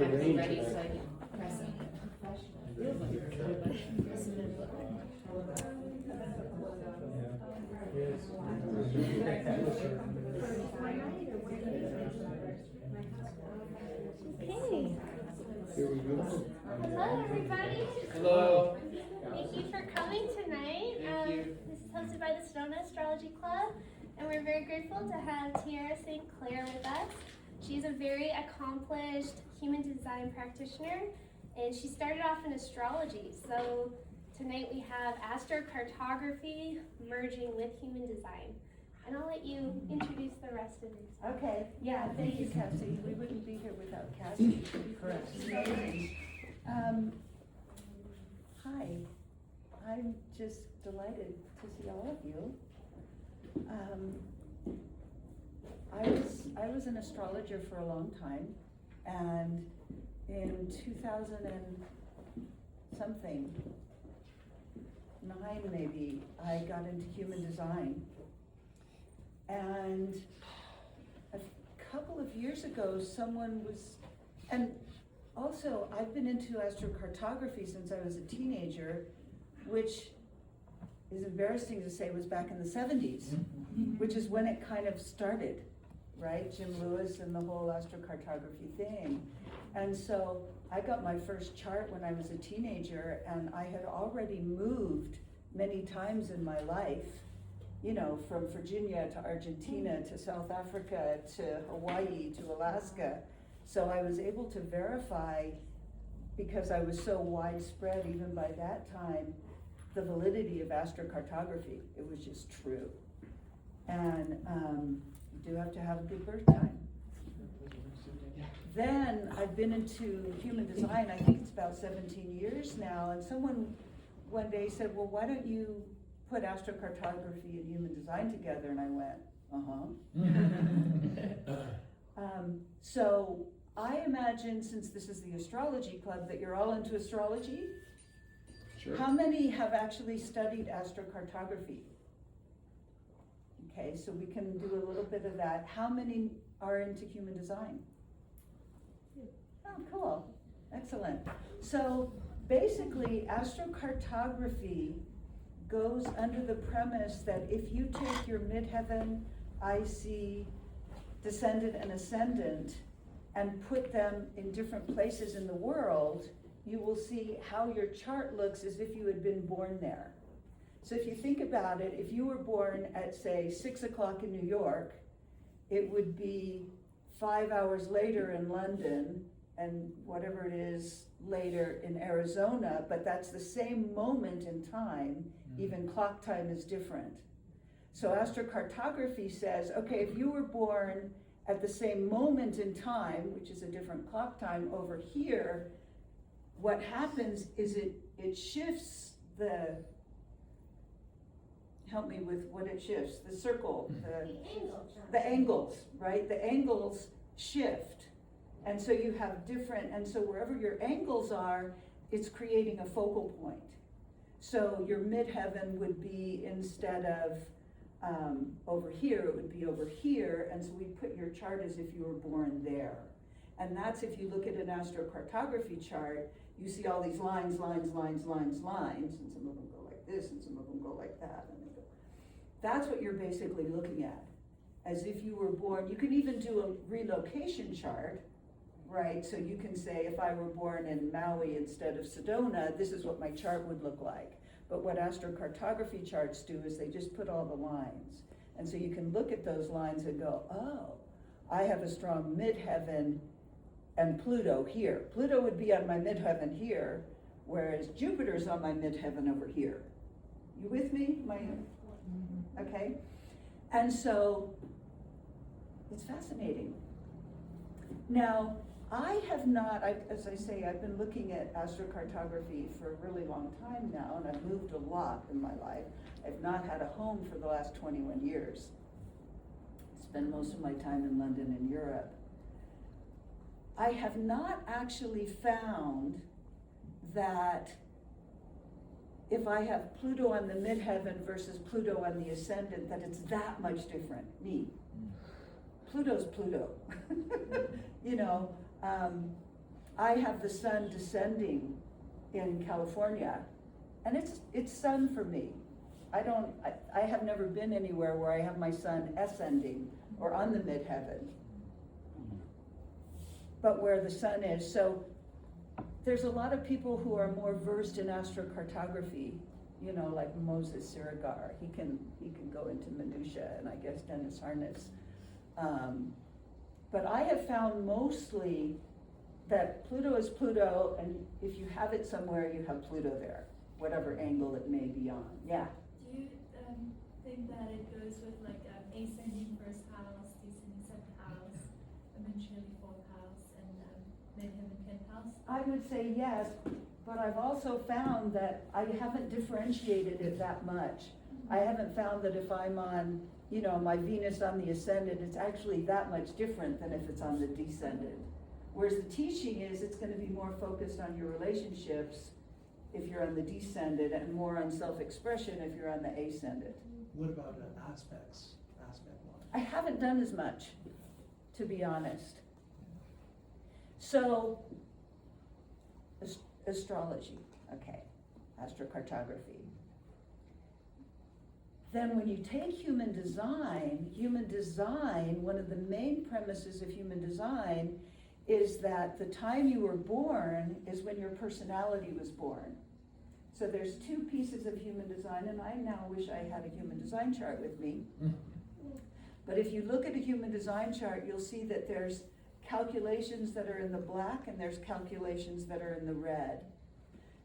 the rain ready tonight. so I can press it. Okay. Here we go. Hello, everybody. Hello. Thank you for coming tonight. Thank you. This is hosted by the Sedona Astrology Club, and we're very grateful to have Tiera St Claire with us. She's a very accomplished human design practitioner, and she started off in astrology. So tonight we have AstroCaroGraphy merging with human design. And I'll let you introduce the rest of it. Okay, yeah, thank you, Cassie. We wouldn't be here without Cassie. Correct. Hi, I'm just delighted to see all of you. I was an astrologer for a long time, and in 2000 and something, 9 maybe, I got into human design. And a couple of years ago, someone was, and also I've been into astrocartography since I was a teenager, which is embarrassing to say was back in the 70s, which is when it kind of started, right? Jim Lewis and the whole astrocartography thing. And so I got my first chart when I was a teenager, and I had already moved many times in my life, you know, from Virginia to Argentina to South Africa to Hawaii to Alaska. So I was able to verify, because I was so widespread even by that time, the validity of astrocartography. It was just true. And you do have to have a good birth time. Then I've been into human design, I think it's about 17 years now, and someone one day said, well, why don't you put astrocartography and human design together? And I went, so I imagine, since this is the astrology club, that you're all into astrology. Sure. How many have actually studied astrocartography? Okay, so we can do a little bit of that. How many are into human design? Oh, cool, excellent. So basically, astrocartography goes under the premise that if you take your midheaven, IC, descendant, and ascendant, and put them in different places in the world, you will see how your chart looks as if you had been born there. So if you think about it, if you were born at, say, 6 o'clock in New York, it would be 5 hours later in London, and whatever it is later in Arizona, but that's the same moment in time, even clock time is different. So astrocartography says, okay, if you were born at the same moment in time, which is a different clock time over here, what happens is it shifts the, help me with what it shifts, the circle, the angles, right? The angles shift. And so you have different, and so wherever your angles are, it's creating a focal point. So your midheaven would be, instead of over here, it would be over here, and so we put your chart as if you were born there. And that's, if you look at an astrocartography chart, you see all these lines, lines, lines, lines, lines, and some of them go like this, and some of them go like that, and they go. That's what you're basically looking at, as if you were born. You can even do a relocation chart, right? So you can say, if I were born in Maui instead of Sedona, this is what my chart would look like. But what astrocartography charts do is they just put all the lines. And so you can look at those lines and go, oh, I have a strong midheaven and Pluto here. Pluto would be on my midheaven here, whereas Jupiter's on my midheaven over here. You with me? Okay? And so it's fascinating. Now, I have not, as I say, I've been looking at astrocartography for a really long time now, and I've moved a lot in my life. I've not had a home for the last 21 years. I spend most of my time in London and Europe. I have not actually found that if I have Pluto on the midheaven versus Pluto on the ascendant, that it's that much different. Me. Pluto's Pluto. You know, I have the sun descending in California, and it's sun for me. I have never been anywhere where I have my sun ascending or on the midheaven, but where the sun is. So there's a lot of people who are more versed in astrocartography, you know, like Moses Sirigar. He can go into minutia, and I guess Dennis Harness. But I have found mostly that Pluto is Pluto, and if you have it somewhere, you have Pluto there, whatever angle it may be on. Yeah. Do you think that it goes with like ascending first house, descending second house, eventually fourth house, and midheaven 10th house? I would say yes, but I've also found that I haven't differentiated it that much. I haven't found that if I'm on, you know, my Venus on the ascendant, it's actually that much different than if it's on the descendant. Whereas the teaching is it's going to be more focused on your relationships if you're on the descendant, and more on self-expression if you're on the ascendant. What about aspects, aspect-wise? I haven't done as much, to be honest. So, astrology, okay, astrocartography. Then when you take human design, one of the main premises of human design is that the time you were born is when your personality was born. So there's two pieces of human design, and I now wish I had a human design chart with me. But if you look at a human design chart, you'll see that there's calculations that are in the black and there's calculations that are in the red.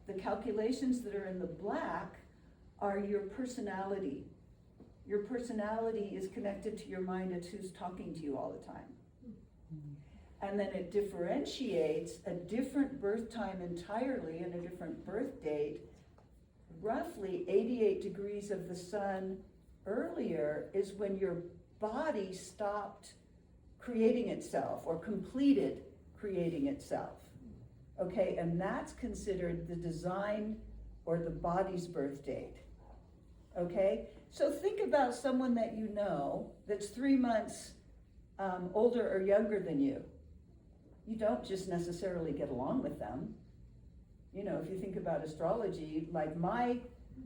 The calculations that are in the black are your personality. Your personality is connected to your mind. It's who's talking to you all the time. And then it differentiates a different birth time entirely and a different birth date. Roughly 88 degrees of the sun earlier is when your body stopped creating itself or completed creating itself. Okay, and that's considered the design or the body's birth date. Okay, so think about someone that you know that's 3 months older or younger than you. You don't just necessarily get along with them. You know, if you think about astrology, like my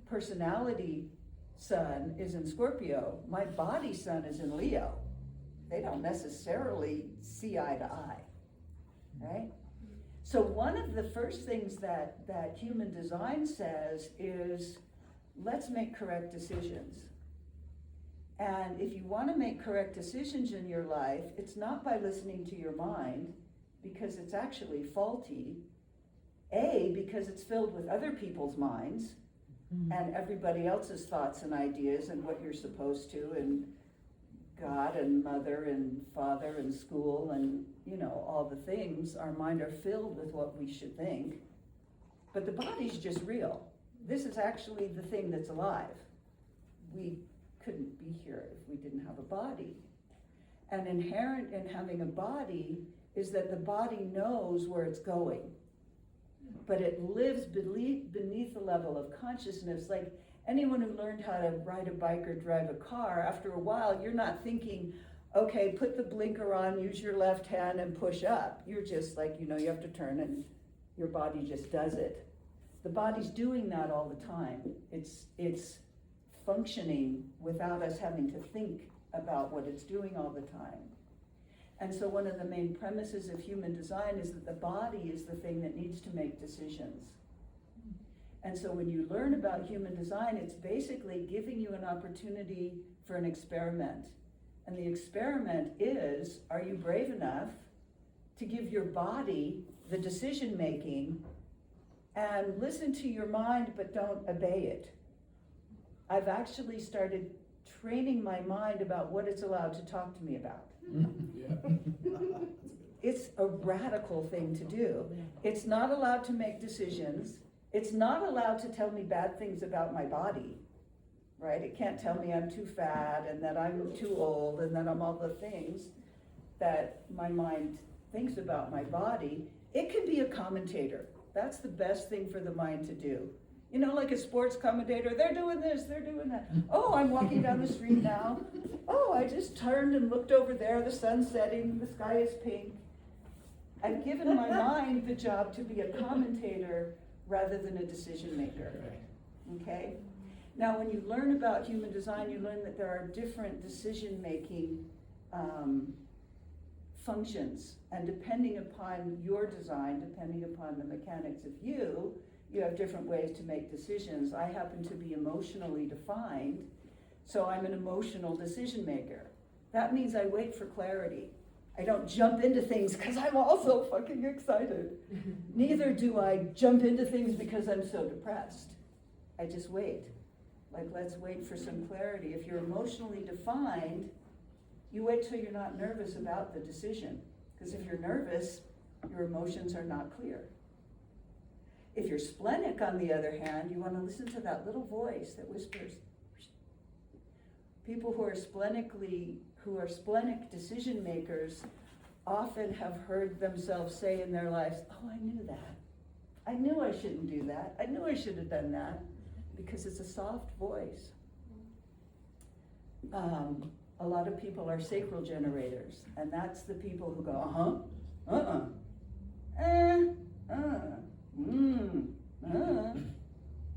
personality sun is in Scorpio, my body sun is in Leo. They don't necessarily see eye to eye, right? So one of the first things that human design says is, let's make correct decisions. And if you want to make correct decisions in your life, it's not by listening to your mind, because it's actually faulty. Because it's filled with other people's minds and everybody else's thoughts and ideas and what you're supposed to, and God and mother and father and school and, you know, all the things. Our mind are filled with what we should think. But the body's just real. This is actually the thing that's alive. We couldn't be here if we didn't have a body. And inherent in having a body is that the body knows where it's going, but it lives beneath the level of consciousness. Like anyone who learned how to ride a bike or drive a car, after a while, you're not thinking, okay, put the blinker on, use your left hand and push up. You're just like, you know, you have to turn and your body just does it. The body's doing that all the time. It's functioning without us having to think about what it's doing all the time. And so one of the main premises of human design is that the body is the thing that needs to make decisions. And so when you learn about human design, it's basically giving you an opportunity for an experiment. And the experiment is, are you brave enough to give your body the decision making and listen to your mind, but don't obey it? I've actually started training my mind about what it's allowed to talk to me about. It's a radical thing to do. It's not allowed to make decisions. It's not allowed to tell me bad things about my body, right? It can't tell me I'm too fat and that I'm too old and that I'm all the things that my mind thinks about my body. It can be a commentator. That's the best thing for the mind to do. You know, like a sports commentator, they're doing this, they're doing that. Oh, I'm walking down the street now. Oh, I just turned and looked over there, the sun's setting, the sky is pink. I've given my mind the job to be a commentator rather than a decision maker. Okay? Now, when you learn about human design, you learn that there are different decision-making functions. And depending upon your design, depending upon the mechanics of you, you have different ways to make decisions. I happen to be emotionally defined, so I'm an emotional decision maker. That means I wait for clarity. I don't jump into things because I'm also fucking excited. Neither do I jump into things because I'm so depressed. I just wait. Like, let's wait for some clarity. If you're emotionally defined, you wait till you're not nervous about the decision. Because if you're nervous, your emotions are not clear. If you're splenic, on the other hand, you want to listen to that little voice that whispers. People who are splenic decision makers often have heard themselves say in their lives, oh, I knew that. I knew I shouldn't do that. I knew I should have done that. Because it's a soft voice. A lot of people are sacral generators, and that's the people who go,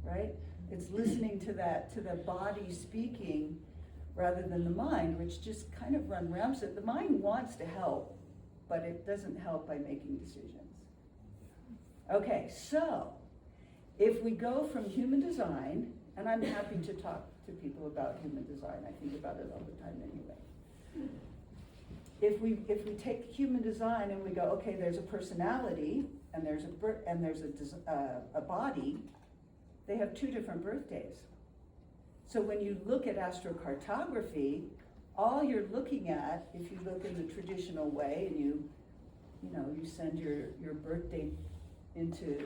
right? It's listening to the body speaking rather than the mind, which just kind of run rampant. The mind wants to help, but it doesn't help by making decisions. Okay, so if we go from human design, and I'm happy to talk to people about human design, I think about it all the time anyway. If we take human design and we go, okay, there's a personality and there's a body, they have two different birthdays. So when you look at astrocartography, all you're looking at, if you look in the traditional way and you send your birthday into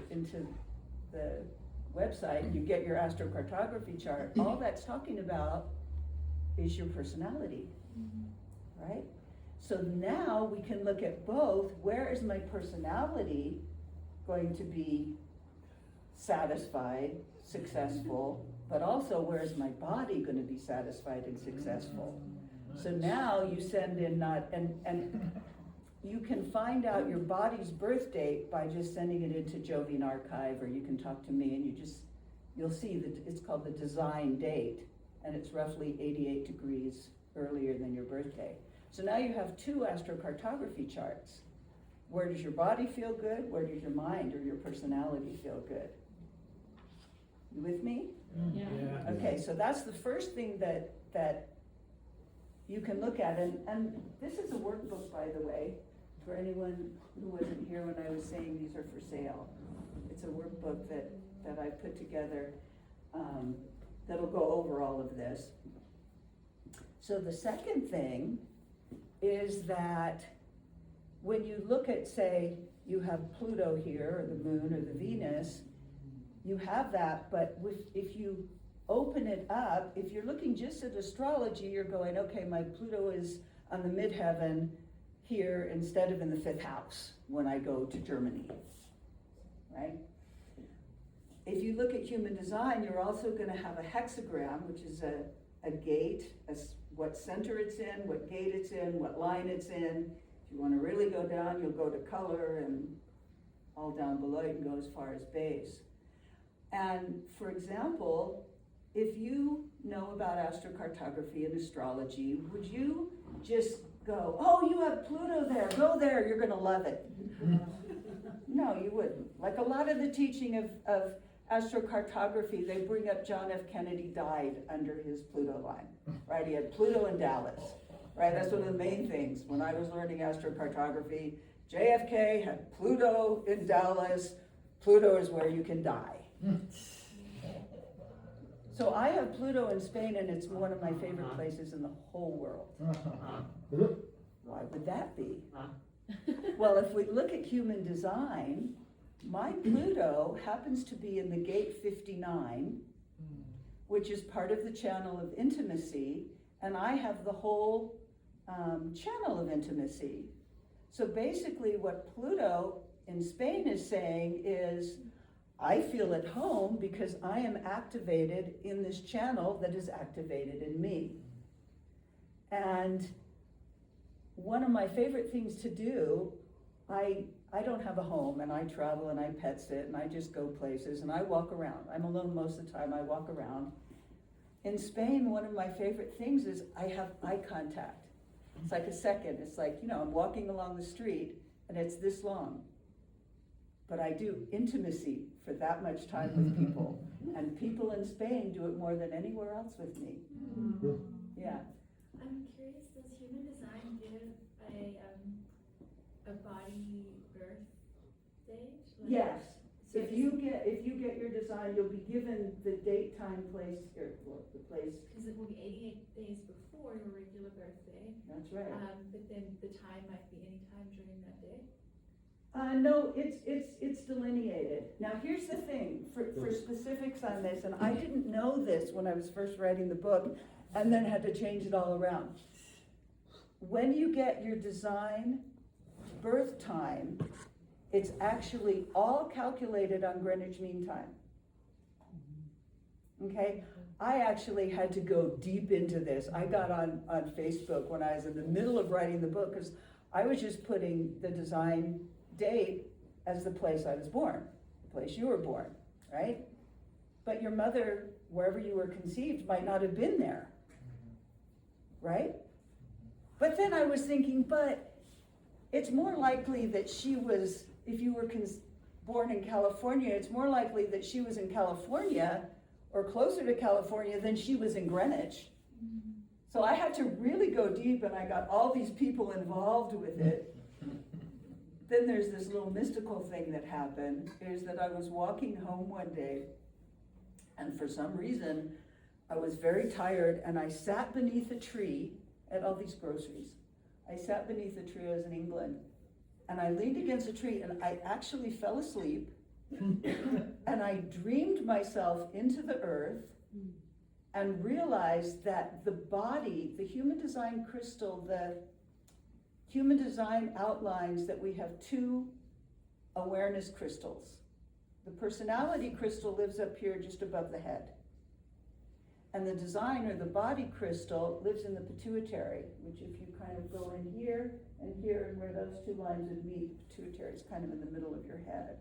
the website and you get your astrocartography chart, all that's talking about is your personality, right? So now we can look at both. Where is my personality going to be satisfied, successful, but also where is my body going to be satisfied and successful? So now you send in and you can find out your body's birth date by just sending it into Jovian Archive, or you can talk to me and you'll see that it's called the design date, and it's roughly 88 degrees earlier than your birthday. So now you have two astrocartography charts. Where does your body feel good? Where does your mind or your personality feel good? You with me? Yeah. Okay, so that's the first thing that you can look at, and this is a workbook, by the way, for anyone who wasn't here when I was saying these are for sale. It's a workbook that I put together that'll go over all of this. So the second thing is that when you look at, say, you have Pluto here, or the moon, or the Venus, you have that, but if you open it up, if you're looking just at astrology, you're going, okay, my Pluto is on the midheaven here instead of in the 5th house when I go to Germany, right? If you look at human design, you're also going to have a hexagram, which is a gate, what center it's in, what gate it's in, what line it's in. If you want to really go down, you'll go to color, and all down below you can go as far as base. And for example, if you know about astrocartography and astrology, would you just go, oh, you have Pluto there, go there, you're going to love it? No, you wouldn't. Like a lot of the teaching of astrocartography, they bring up John F. Kennedy died under his Pluto line, right? He had Pluto in Dallas, right? That's one of the main things. When I was learning astrocartography, JFK had Pluto in Dallas. Pluto is where you can die. So I have Pluto in Spain, and it's one of my favorite places in the whole world. Why would that be? Well, if we look at human design, my Pluto happens to be in the gate 59, which is part of the channel of intimacy, and I have the whole channel of intimacy. So basically what Pluto in Spain is saying is, I feel at home because I am activated in this channel that is activated in me. And one of my favorite things to do I don't have a home, and I travel and I pet sit and I just go places and I walk around. I'm alone most of the time, I walk around. In Spain, one of my favorite things is I have eye contact. It's like a second, it's like, you know, I'm walking along the street and it's this long. But I do intimacy for that much time with people. And people in Spain do it more than anywhere else with me. Yeah. I'm curious, does human design give a body birth date? Like, Yes. so If you get your design, you'll be given the date, time, place, or well, the place. because it will be 88 days before your regular birthday. That's right. But then the time might be any time during that day. No, it's delineated. Now, here's the thing, for specifics on this, and I didn't know this when I was first writing the book, and then had to change it all around. When you get your design birth time, it's actually all calculated on Greenwich Mean Time. Okay? I actually had to go deep into this. I got on Facebook when I was in the middle of writing the book, because I was just putting the design date as the place I was born, the place you were born, right? But your mother, wherever you were conceived, might not have been there, right? But then I was thinking, but it's more likely that she was, if you were born in California, it's more likely that she was in California or closer to California than she was in Greenwich. So I had to really go deep, and I got all these people involved with it. Then there's this little mystical thing that happened, is that I was walking home one day, and for some reason, I was very tired, and I sat beneath a tree at all these groceries. I sat beneath a tree, I was in England, and I leaned against a tree, and I actually fell asleep, and I dreamed myself into the earth, and realized that the body, the human design crystal, the human design outlines that we have two awareness crystals. The personality crystal lives up here just above the head. And the design, or the body crystal, lives in the pituitary, which if you kind of go in here, and where those two lines would meet, pituitary is kind of in the middle of your head,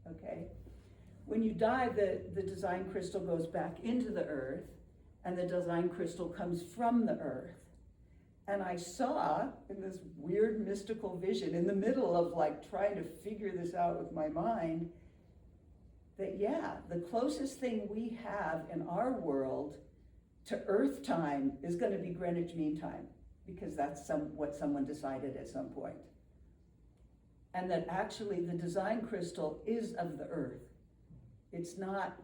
okay? When you die, the design crystal goes back into the earth, and the design crystal comes from the earth. And I saw, in this weird mystical vision, in the middle of like trying to figure this out with my mind, that yeah, the closest thing we have in our world to Earth time is going to be Greenwich Mean Time, because that's what someone decided at some point. And that actually the design crystal is of the Earth. It's not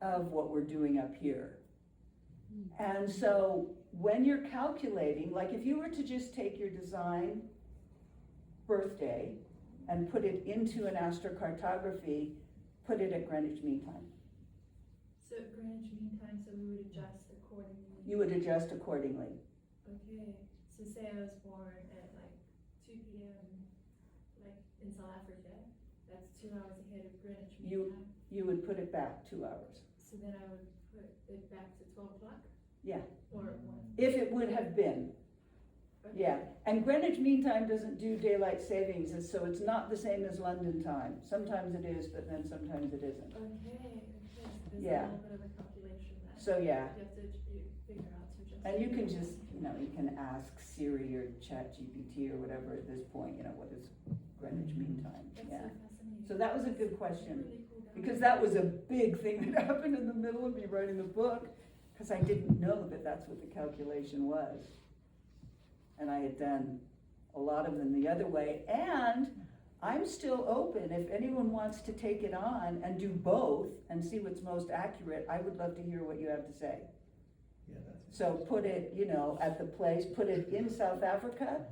of what we're doing up here. And so when you're calculating, like if you were to just take your design birthday and put it into an AstroCaroGraphy, put it at Greenwich Mean Time. So Greenwich Mean Time, so we would adjust accordingly. You would adjust accordingly. Okay, so say I was born at like 2 p.m. like in South Africa, that's 2 hours ahead of Greenwich Mean Time. You would put it back 2 hours. So then I would put it back to 12 o'clock? Yeah. Or 1? If it would have been. Okay. Yeah, and Greenwich Mean Time doesn't do daylight savings, and so it's not the same as London time. Sometimes it is, but then sometimes it isn't. Okay, so there's Yeah. a little bit of a calculation there. So yeah, You have to figure out to adjust. and you can just, you can ask Siri or ChatGPT or whatever at this point, what is Greenwich Mean Time? That's Yeah. so fascinating. So that was a good question, Really cool guy. because that was a big thing that happened in the middle of me writing the book, because I didn't know that that's what the calculation was. And I had done a lot of them the other way, and I'm still open. If anyone wants to take it on and do both and see what's most accurate, I would love to hear what you have to say. Yeah, that's. So put it, at the place, put it in South Africa,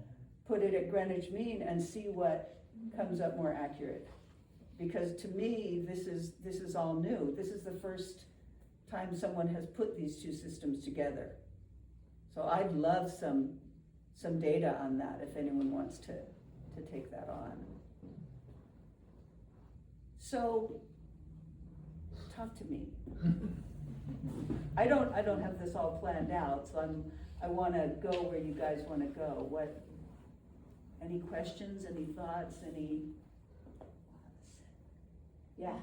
put it at Greenwich Mean, and see what comes up more accurate. Because to me, this is all new. This is the first time someone has put these two systems together. So I'd love some data on that if anyone wants to take that on. So talk to me. I don't have this all planned out, so I want to go where you guys want to go. Any questions, any thoughts, any? Yeah.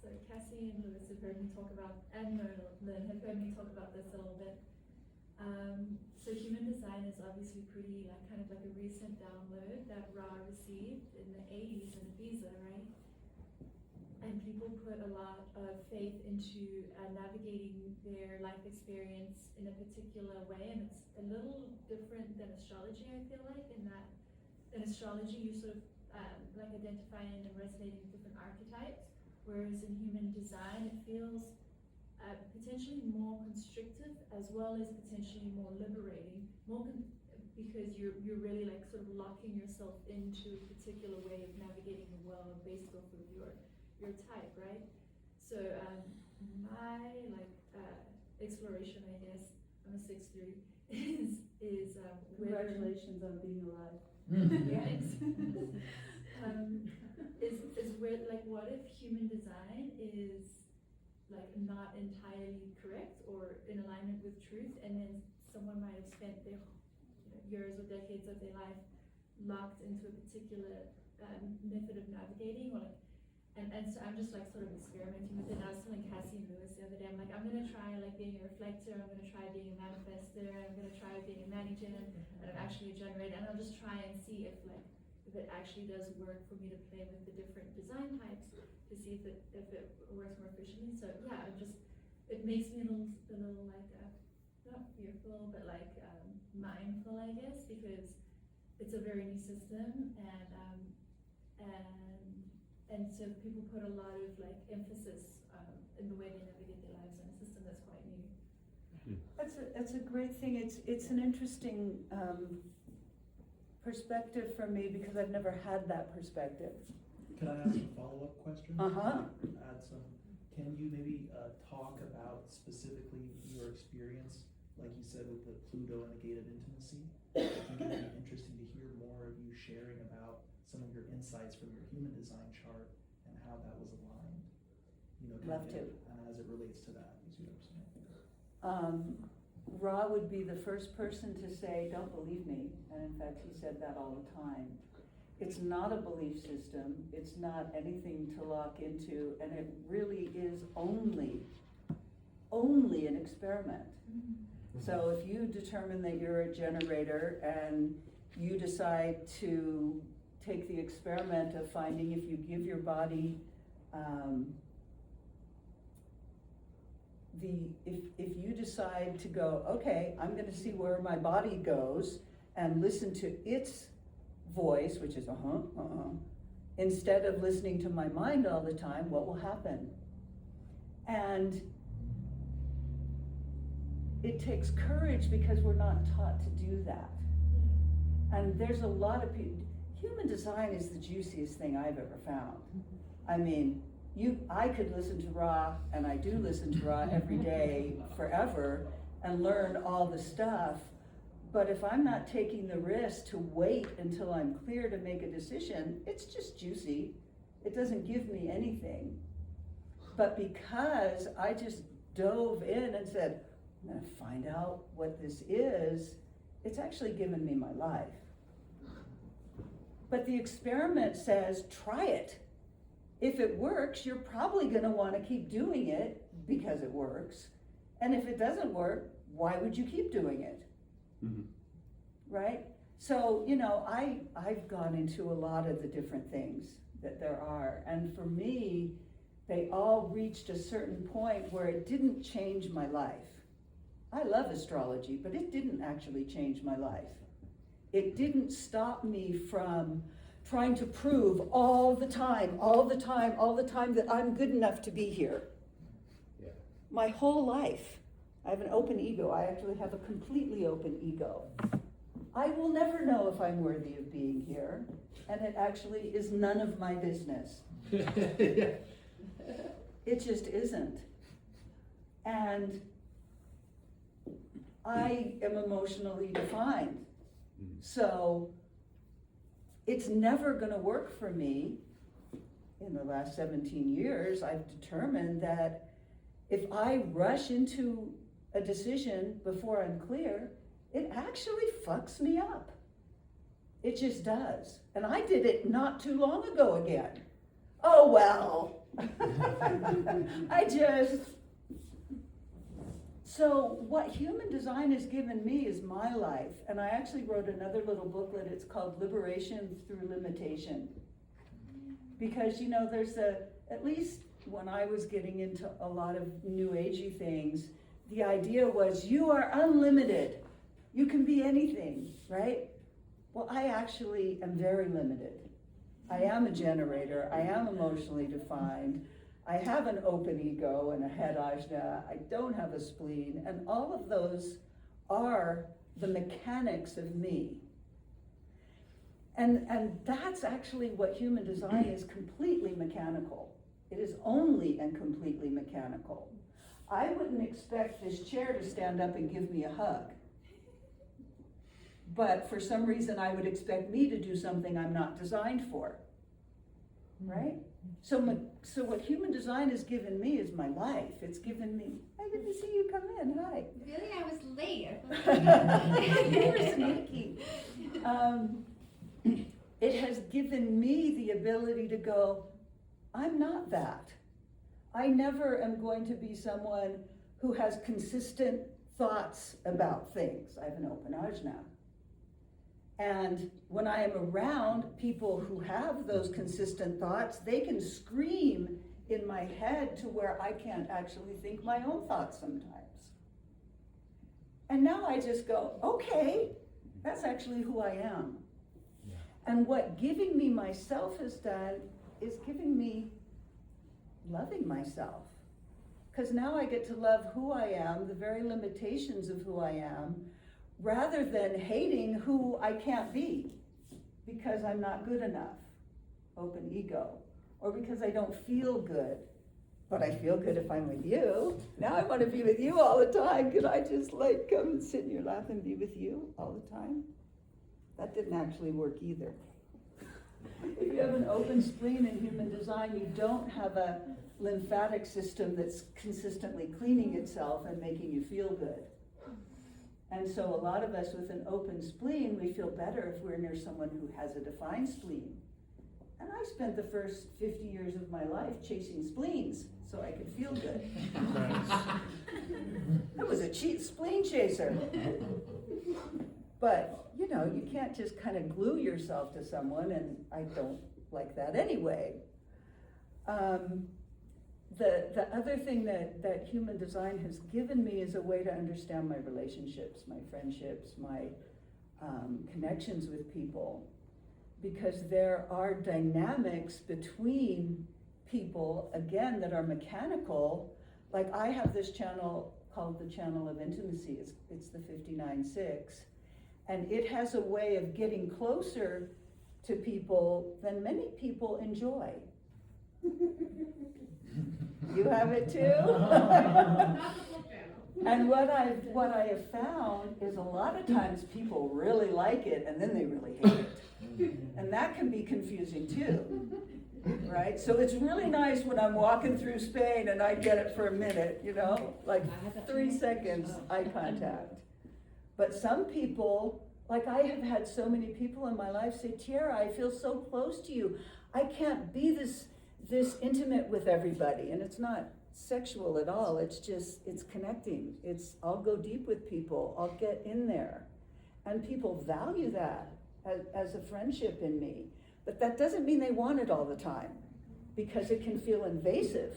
So Cassie and Lewis have heard me talk about, and Lynn have heard me talk about this a little bit. So human design is obviously pretty, like, kind of like a recent download that Ra received in the 80s in Ibiza, right? And people put a lot of faith into navigating their life experience in a particular way, and it's a little different than astrology, I feel like, in that in astrology you sort of like identifying and resonating with different archetypes, whereas in human design it feels potentially more constrictive as well as potentially more liberating, because you're really like sort of locking yourself into a particular way of navigating the world based off of your type, right? So my exploration, I guess, I'm a 6'3", is whether Congratulations on being alive. Thanks. Is where, like, what if human design is like not entirely correct or in alignment with truth, and then someone might have spent their years or decades of their life locked into a particular method of navigating, or like, and so I'm just like sort of experimenting with it. I was telling Cassie and Lewis the other day, I'm like, I'm gonna try like being a reflector, I'm gonna try being a manifestor, I'm gonna try being a manager, and I'm actually a generator, and I'll just try and see if it actually does work for me to play with the different design types to see if it works more efficiently. So yeah, it makes me a little like not fearful, but like mindful, I guess, because it's a very new system, and so people put a lot of like emphasis in the way they navigate their lives in a system that's quite new. That's a great thing. It's an interesting perspective for me because I've never had that perspective. Can I ask a follow-up question? Uh-huh. Add some. Can you maybe talk about specifically your experience, like you said, with the Pluto and the gated intimacy? I think it would be interesting to hear more of you sharing about some of your insights from your human design chart and how that was aligned. Love to. As it relates to that, you see what I'm saying? Ra would be the first person to say, don't believe me. And in fact, he said that all the time. It's not a belief system. It's not anything to lock into. And it really is only an experiment. Mm-hmm. So if you determine that you're a generator and you decide to take the experiment of finding if you give your body if you decide to go, okay, I'm going to see where my body goes and listen to its voice, which is instead of listening to my mind all the time, what will happen? And it takes courage because we're not taught to do that. And there's a lot of people, human design is the juiciest thing I've ever found. I mean, I could listen to Ra, and I do listen to Ra every day forever and learn all the stuff, but if I'm not taking the risk to wait until I'm clear to make a decision, it's just juicy. It doesn't give me anything. But because I just dove in and said, I'm gonna find out what this is, it's actually given me my life. But the experiment says, try it. If it works, you're probably going to want to keep doing it because it works. And if it doesn't work, why would you keep doing it? Mm-hmm. Right? So, I've gone into a lot of the different things that there are. And for me, they all reached a certain point where it didn't change my life. I love astrology, but it didn't actually change my life. It didn't stop me from trying to prove all the time that I'm good enough to be here. Yeah. My whole life, I have an open ego. I actually have a completely open ego. I will never know if I'm worthy of being here, and it actually is none of my business. It just isn't. And I am emotionally defined. So it's never going to work for me. In the last 17 years, I've determined that if I rush into a decision before I'm clear, it actually fucks me up. It just does. And I did it not too long ago again. Oh, well. So what human design has given me is my life. And I actually wrote another little booklet. It's called Liberation Through Limitation. Because, you know, at least when I was getting into a lot of new agey things, the idea was you are unlimited. You can be anything, right? Well, I actually am very limited. I am a generator. I am emotionally defined. I have an open ego and a head ajna. I don't have a spleen. And all of those are the mechanics of me. And that's actually what human design is, completely mechanical. It is only and completely mechanical. I wouldn't expect this chair to stand up and give me a hug. But for some reason, I would expect me to do something I'm not designed for, right? So what human design has given me is my life. It's given me, I get to see you come in, hi. Really, I was late. You were sneaky. It has given me the ability to go, I'm not that. I never am going to be someone who has consistent thoughts about things. I have an open ajna. And when I am around people who have those consistent thoughts, they can scream in my head to where I can't actually think my own thoughts sometimes. And now I just go, okay, that's actually who I am. Yeah. And what giving me myself has done is giving me loving myself. Because now I get to love who I am, the very limitations of who I am, rather than hating who I can't be because I'm not good enough, open ego, or because I don't feel good, but I feel good if I'm with you. Now I want to be with you all the time. Can I just like come and sit in your lap and be with you all the time? That didn't actually work either. If you have an open spleen in human design, you don't have a lymphatic system that's consistently cleaning itself and making you feel good. And so a lot of us with an open spleen, we feel better if we're near someone who has a defined spleen. And I spent the first 50 years of my life chasing spleens so I could feel good. I was a cheap spleen chaser. But, you know, you can't just kind of glue yourself to someone, and I don't like that anyway. The other thing that human design has given me is a way to understand my relationships, my friendships, my connections with people, because there are dynamics between people, again, that are mechanical. Like I have this channel called the Channel of Intimacy. It's the 59-6, and it has a way of getting closer to people than many people enjoy. You have it too? And what I have found is a lot of times people really like it and then they really hate it. And that can be confusing too, right? So it's really nice when I'm walking through Spain and I get it for a minute, you know, like 3 seconds eye contact. But some people, like I have had so many people in my life say, Tiera, I feel so close to you. I can't be this intimate with everybody, and it's not sexual at all. It's just, it's connecting. I'll go deep with people. I'll get in there. And people value that as a friendship in me. But that doesn't mean they want it all the time, because it can feel invasive.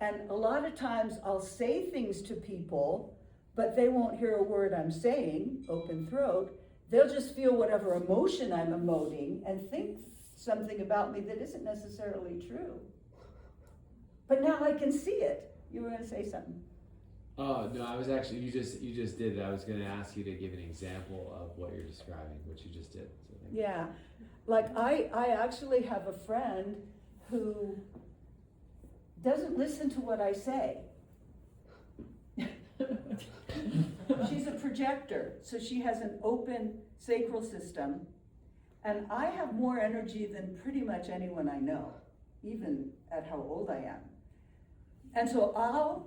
And a lot of times I'll say things to people, but they won't hear a word I'm saying, open throat. They'll just feel whatever emotion I'm emoting and think something about me that isn't necessarily true. But now I can see it. You were going to say something. Oh, no, I was actually, you just did it. I was going to ask you to give an example of what you're describing, what you just did. So Yeah, like I actually have a friend who doesn't listen to what I say. She's a projector, so she has an open sacral system. And I have more energy than pretty much anyone I know, even at how old I am. And so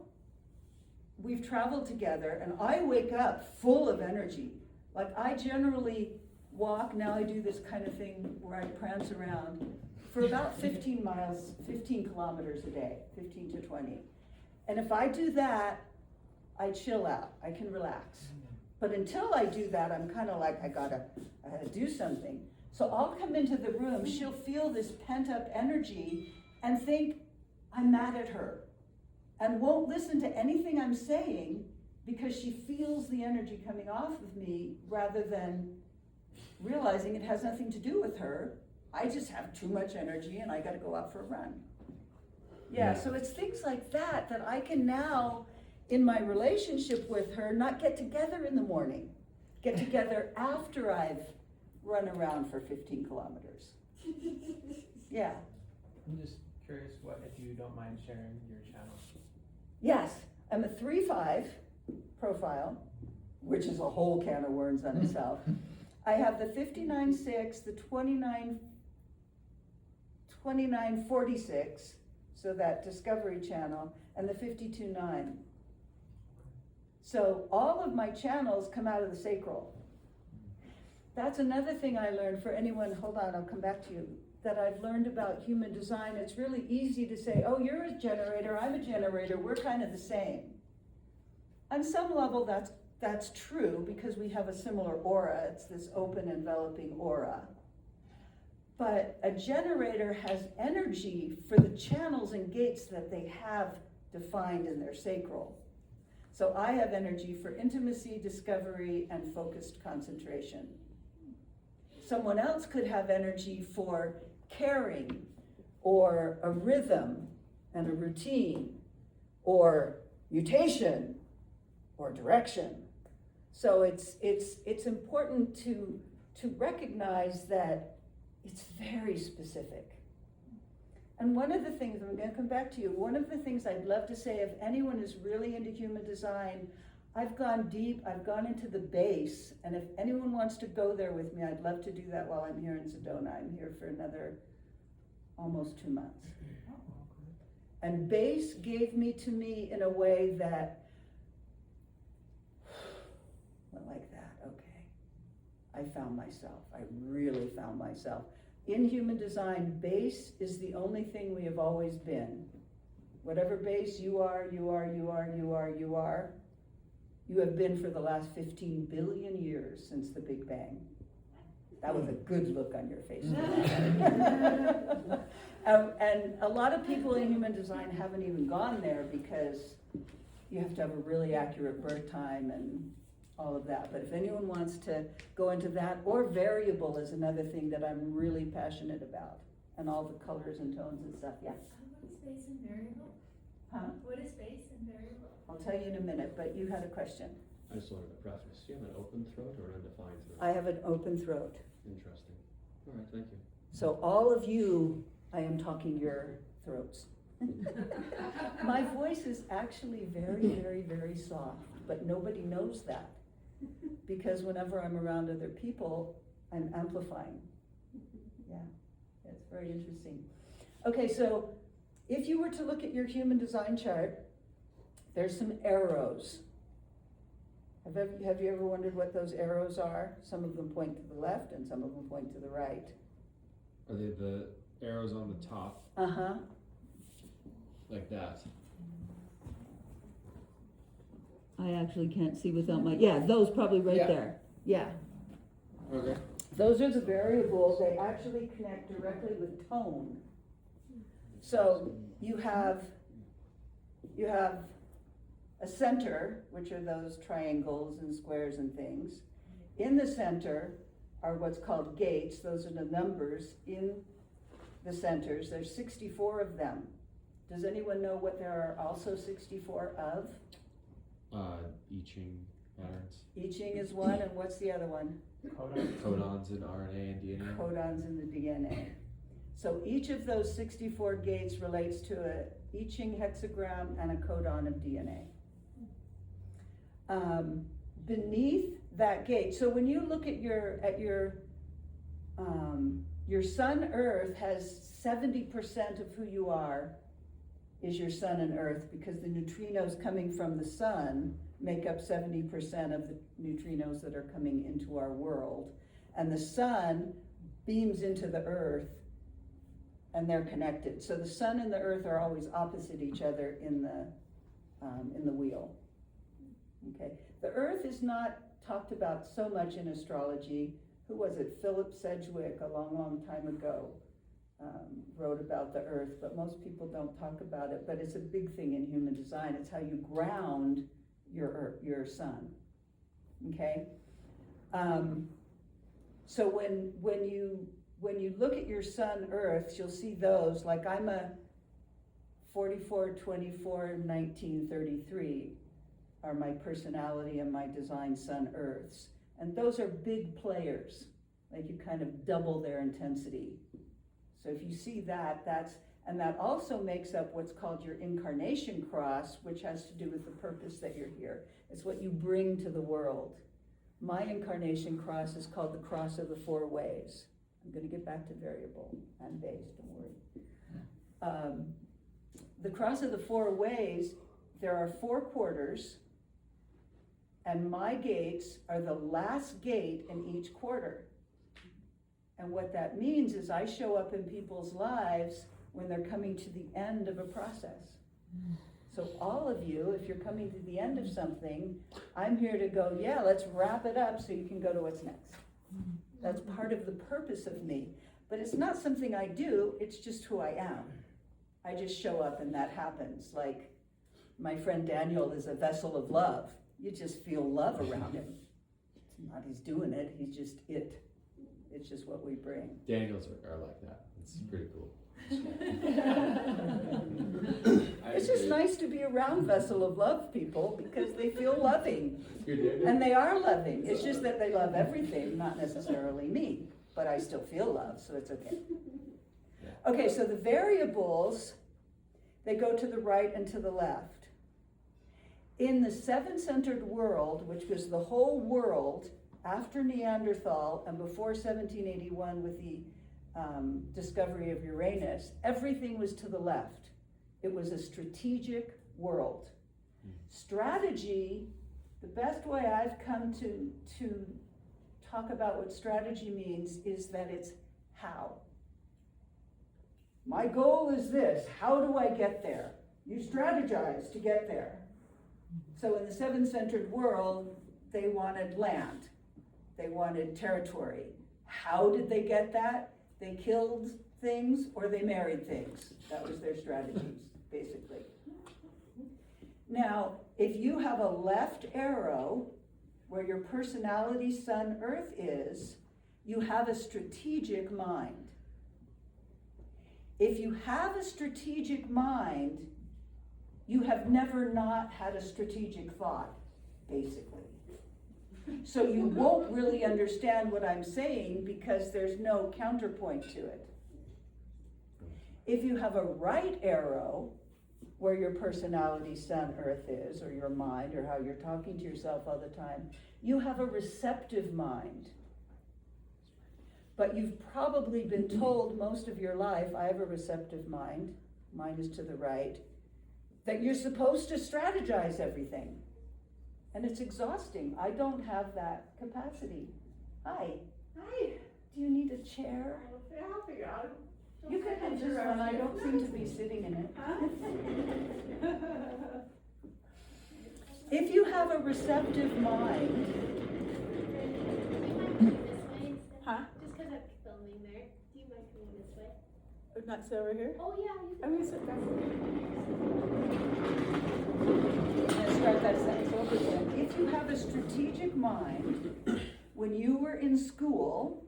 we've traveled together, and I wake up full of energy. Like I generally walk, now I do this kind of thing where I prance around for about 15 kilometers a day, 15 to 20. And if I do that, I chill out, I can relax. But until I do that, I'm kind of like, I gotta do something. So I'll come into the room, she'll feel this pent up energy and think I'm mad at her and won't listen to anything I'm saying because she feels the energy coming off of me rather than realizing it has nothing to do with her. I just have too much energy and I gotta go out for a run. Yeah, so it's things like that that I can now, in my relationship with her, not get together in the morning, get together after I've run around for 15 kilometers. Yeah. I'm just curious if you don't mind sharing your channel. Yes, I'm a 3-5 profile, which is a whole can of worms on itself. I have the 59-6, the 29-46, so that Discovery channel, and the 52-9. So all of my channels come out of the sacral. That's another thing I learned for anyone, hold on, I'll come back to you, that I've learned about human design. It's really easy to say, oh, you're a generator, I'm a generator, we're kind of the same. On some level, that's true because we have a similar aura. It's this open, enveloping aura. But a generator has energy for the channels and gates that they have defined in their sacral. So I have energy for intimacy, discovery, and focused concentration. Someone else could have energy for caring, or a rhythm and a routine, or mutation, or direction. So it's important to recognize that it's very specific. And one of the things, I'm gonna come back to you, one of the things I'd love to say, if anyone is really into human design, I've gone deep, I've gone into the base, and if anyone wants to go there with me, I'd love to do that while I'm here in Sedona. I'm here for another almost 2 months. And base gave me to me in a way that, went like that, okay. I found myself, I really found myself. In human design, base is the only thing we have always been. Whatever base you are, you have been for the last 15 billion years since the Big Bang. That was a good look on your face. And a lot of people in human design haven't even gone there because you have to have a really accurate birth time and all of that. But if anyone wants to go into that, or variable is another thing that I'm really passionate about, and all the colors and tones and stuff, yeah. What is base and variable? Huh? What is base and variable? I'll tell you in a minute, but you had a question. I just wanted to preface, do you have an open throat or an undefined throat? I have an open throat. Interesting. All right, thank you. So all of you, I am talking your throats. My voice is actually very, very, very soft, but nobody knows that. Because whenever I'm around other people, I'm amplifying. Yeah, it's very interesting. Okay, so if you were to look at your human design chart, there's some arrows. Have you ever wondered what those arrows are? Some of them point to the left and some of them point to the right. Are they the arrows on the top? Uh-huh. Like that? I actually can't see without my, yeah, those probably right Yeah. there. Yeah. Okay. Those are the variables. They actually connect directly with tone. So you have a center, which are those triangles and squares and things. In the center are what's called gates. Those are the numbers in the centers. There's 64 of them. Does anyone know what there are also 64 of? I Ching patterns. I Ching is one, and what's the other one? Codons in RNA and DNA. Codons in the DNA. So each of those 64 gates relates to a I Ching hexagram and a codon of DNA. Beneath that gate, so when you look at your sun Earth has 70% of who you are is your sun and Earth, because the neutrinos coming from the sun make up 70% of the neutrinos that are coming into our world. and the sun beams into the earth, and they're connected. So the sun and the earth are always opposite each other in the wheel. Okay, the earth is not talked about so much in astrology. Who was it? Philip Sedgwick, a long, long time ago, wrote about the earth, but most people don't talk about it. But it's a big thing in human design. It's how you ground your sun. Okay, so when you look at your sun Earths, you'll see those. Like I'm a 44, 24, 19, 33 are my personality and my design sun Earths. And those are big players. Like you kind of double their intensity. So if you see that, and that also makes up what's called your incarnation cross, which has to do with the purpose that you're here. It's what you bring to the world. My incarnation cross is called the cross of the 4 ways. I'm going to get back to variable and base, don't worry. The cross of the 4 ways, there are 4 quarters, and my gates are the last gate in each quarter. And what that means is I show up in people's lives when they're coming to the end of a process. So all of you, if you're coming to the end of something, I'm here to go, yeah, let's wrap it up so you can go to what's next. That's part of the purpose of me. But it's not something I do, it's just who I am. I just show up and that happens. Like my friend Daniel is a vessel of love. You just feel love around him. It's not he's doing it, he's just it. It's just what we bring. Daniels are like that. It's pretty cool. It's just nice to be around vessel of love people because they feel loving. You're Daniel? And they are loving. It's just that they love everything, not necessarily me. But I still feel love, so it's okay. Okay, so the variables, they go to the right and to the left. In the 7-centered world, which was the whole world after Neanderthal and before 1781 with the discovery of Uranus, everything was to the left. It was a strategic world. Strategy, the best way I've come to talk about what strategy means is that it's how. My goal is this. How do I get there? You strategize to get there. So in the 7-centered world, they wanted land. They wanted territory. How did they get that? They killed things or they married things. That was their strategies, basically. Now, if you have a left arrow where your personality sun earth is, you have a strategic mind. If you have a strategic mind, you have never not had a strategic thought, basically. So you won't really understand what I'm saying because there's no counterpoint to it. If you have a right arrow, where your personality sun earth is, or your mind, or how you're talking to yourself all the time, you have a receptive mind. But you've probably been told most of your life, I have a receptive mind, mine is to the right, that you're supposed to strategize everything. And it's exhausting. I don't have that capacity. Hi. Hi. Do you need a chair? I'll figure out. You can have this one. I don't seem to be sitting in it. Huh? If you have a receptive mind, Huh? Just because I'm filming there, do you mind coming this way? Not sit over here? Oh yeah, you I'm gonna sit back. let's start that sentence over again. If you have a strategic mind, when you were in school,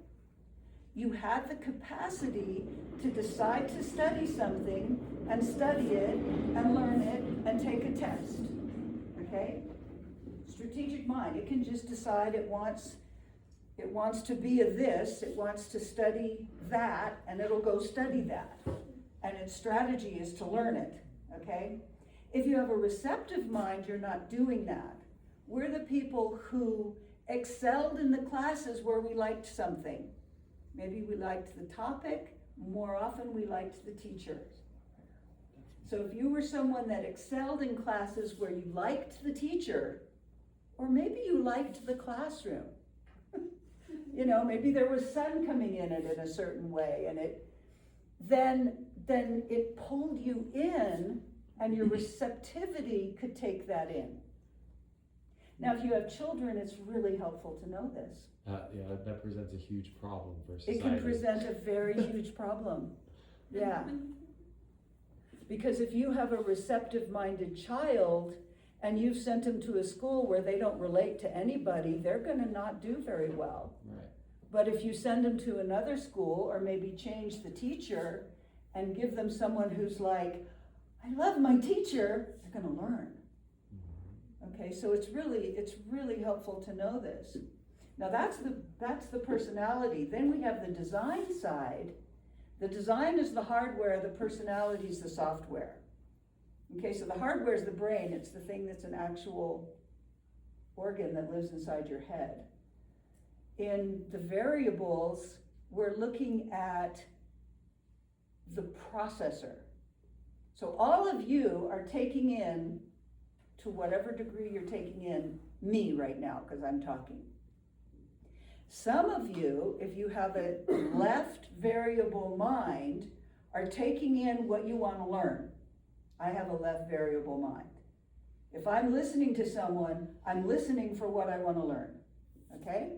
you had the capacity to decide to study something and study it and learn it and take a test. Okay? Strategic mind. It can just decide it wants to be a this, it wants to study that, and it'll go study that. And its strategy is to learn it. Okay? If you have a receptive mind, you're not doing that. We're the people who excelled in the classes where we liked something. Maybe we liked the topic, more often we liked the teacher. So if you were someone that excelled in classes where you liked the teacher, or maybe you liked the classroom, you know, maybe there was sun coming in it in a certain way, and then it pulled you in, and your receptivity could take that in. Now, if you have children, it's really helpful to know this. Yeah, that presents a huge problem for society. It can present a very huge problem. Yeah. Because if you have a receptive-minded child and you've sent them to a school where they don't relate to anybody, they're gonna not do very well. Right. But if you send them to another school, or maybe change the teacher and give them someone who's like, I love my teacher, they're gonna learn. Okay, so it's really helpful to know this. Now that's the personality. Then we have the design side. The design is the hardware, the personality is the software. Okay, so the hardware is the brain. It's the thing that's an actual organ that lives inside your head. In the variables, we're looking at the processor. So all of you are taking in, to whatever degree you're taking in, me right now, because I'm talking. Some of you, if you have a left variable mind, are taking in what you want to learn. I have a left variable mind. If I'm listening to someone, I'm listening for what I want to learn, okay?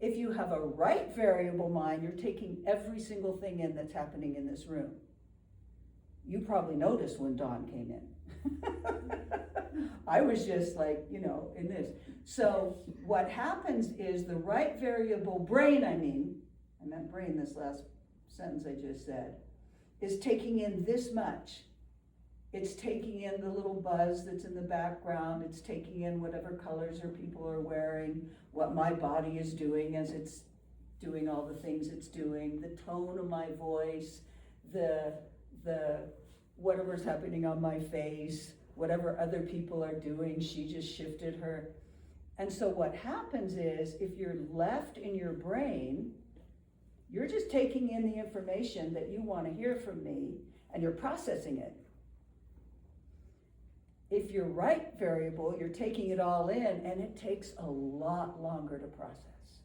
If you have a right variable mind, you're taking every single thing in that's happening in this room. You probably noticed when Dawn came in. I was just like, you know, in this. So what happens is the right variable brain, I meant brain this last sentence I just said, is taking in this much. It's taking in the little buzz that's in the background. It's taking in whatever colors or people are wearing, what my body is doing as it's doing all the things it's doing, the tone of my voice, the whatever's happening on my face, whatever other people are doing, she just shifted her. And so what happens is, if you're left in your brain, you're just taking in the information that you want to hear from me, and you're processing it. If you're right variable, you're taking it all in, and it takes a lot longer to process.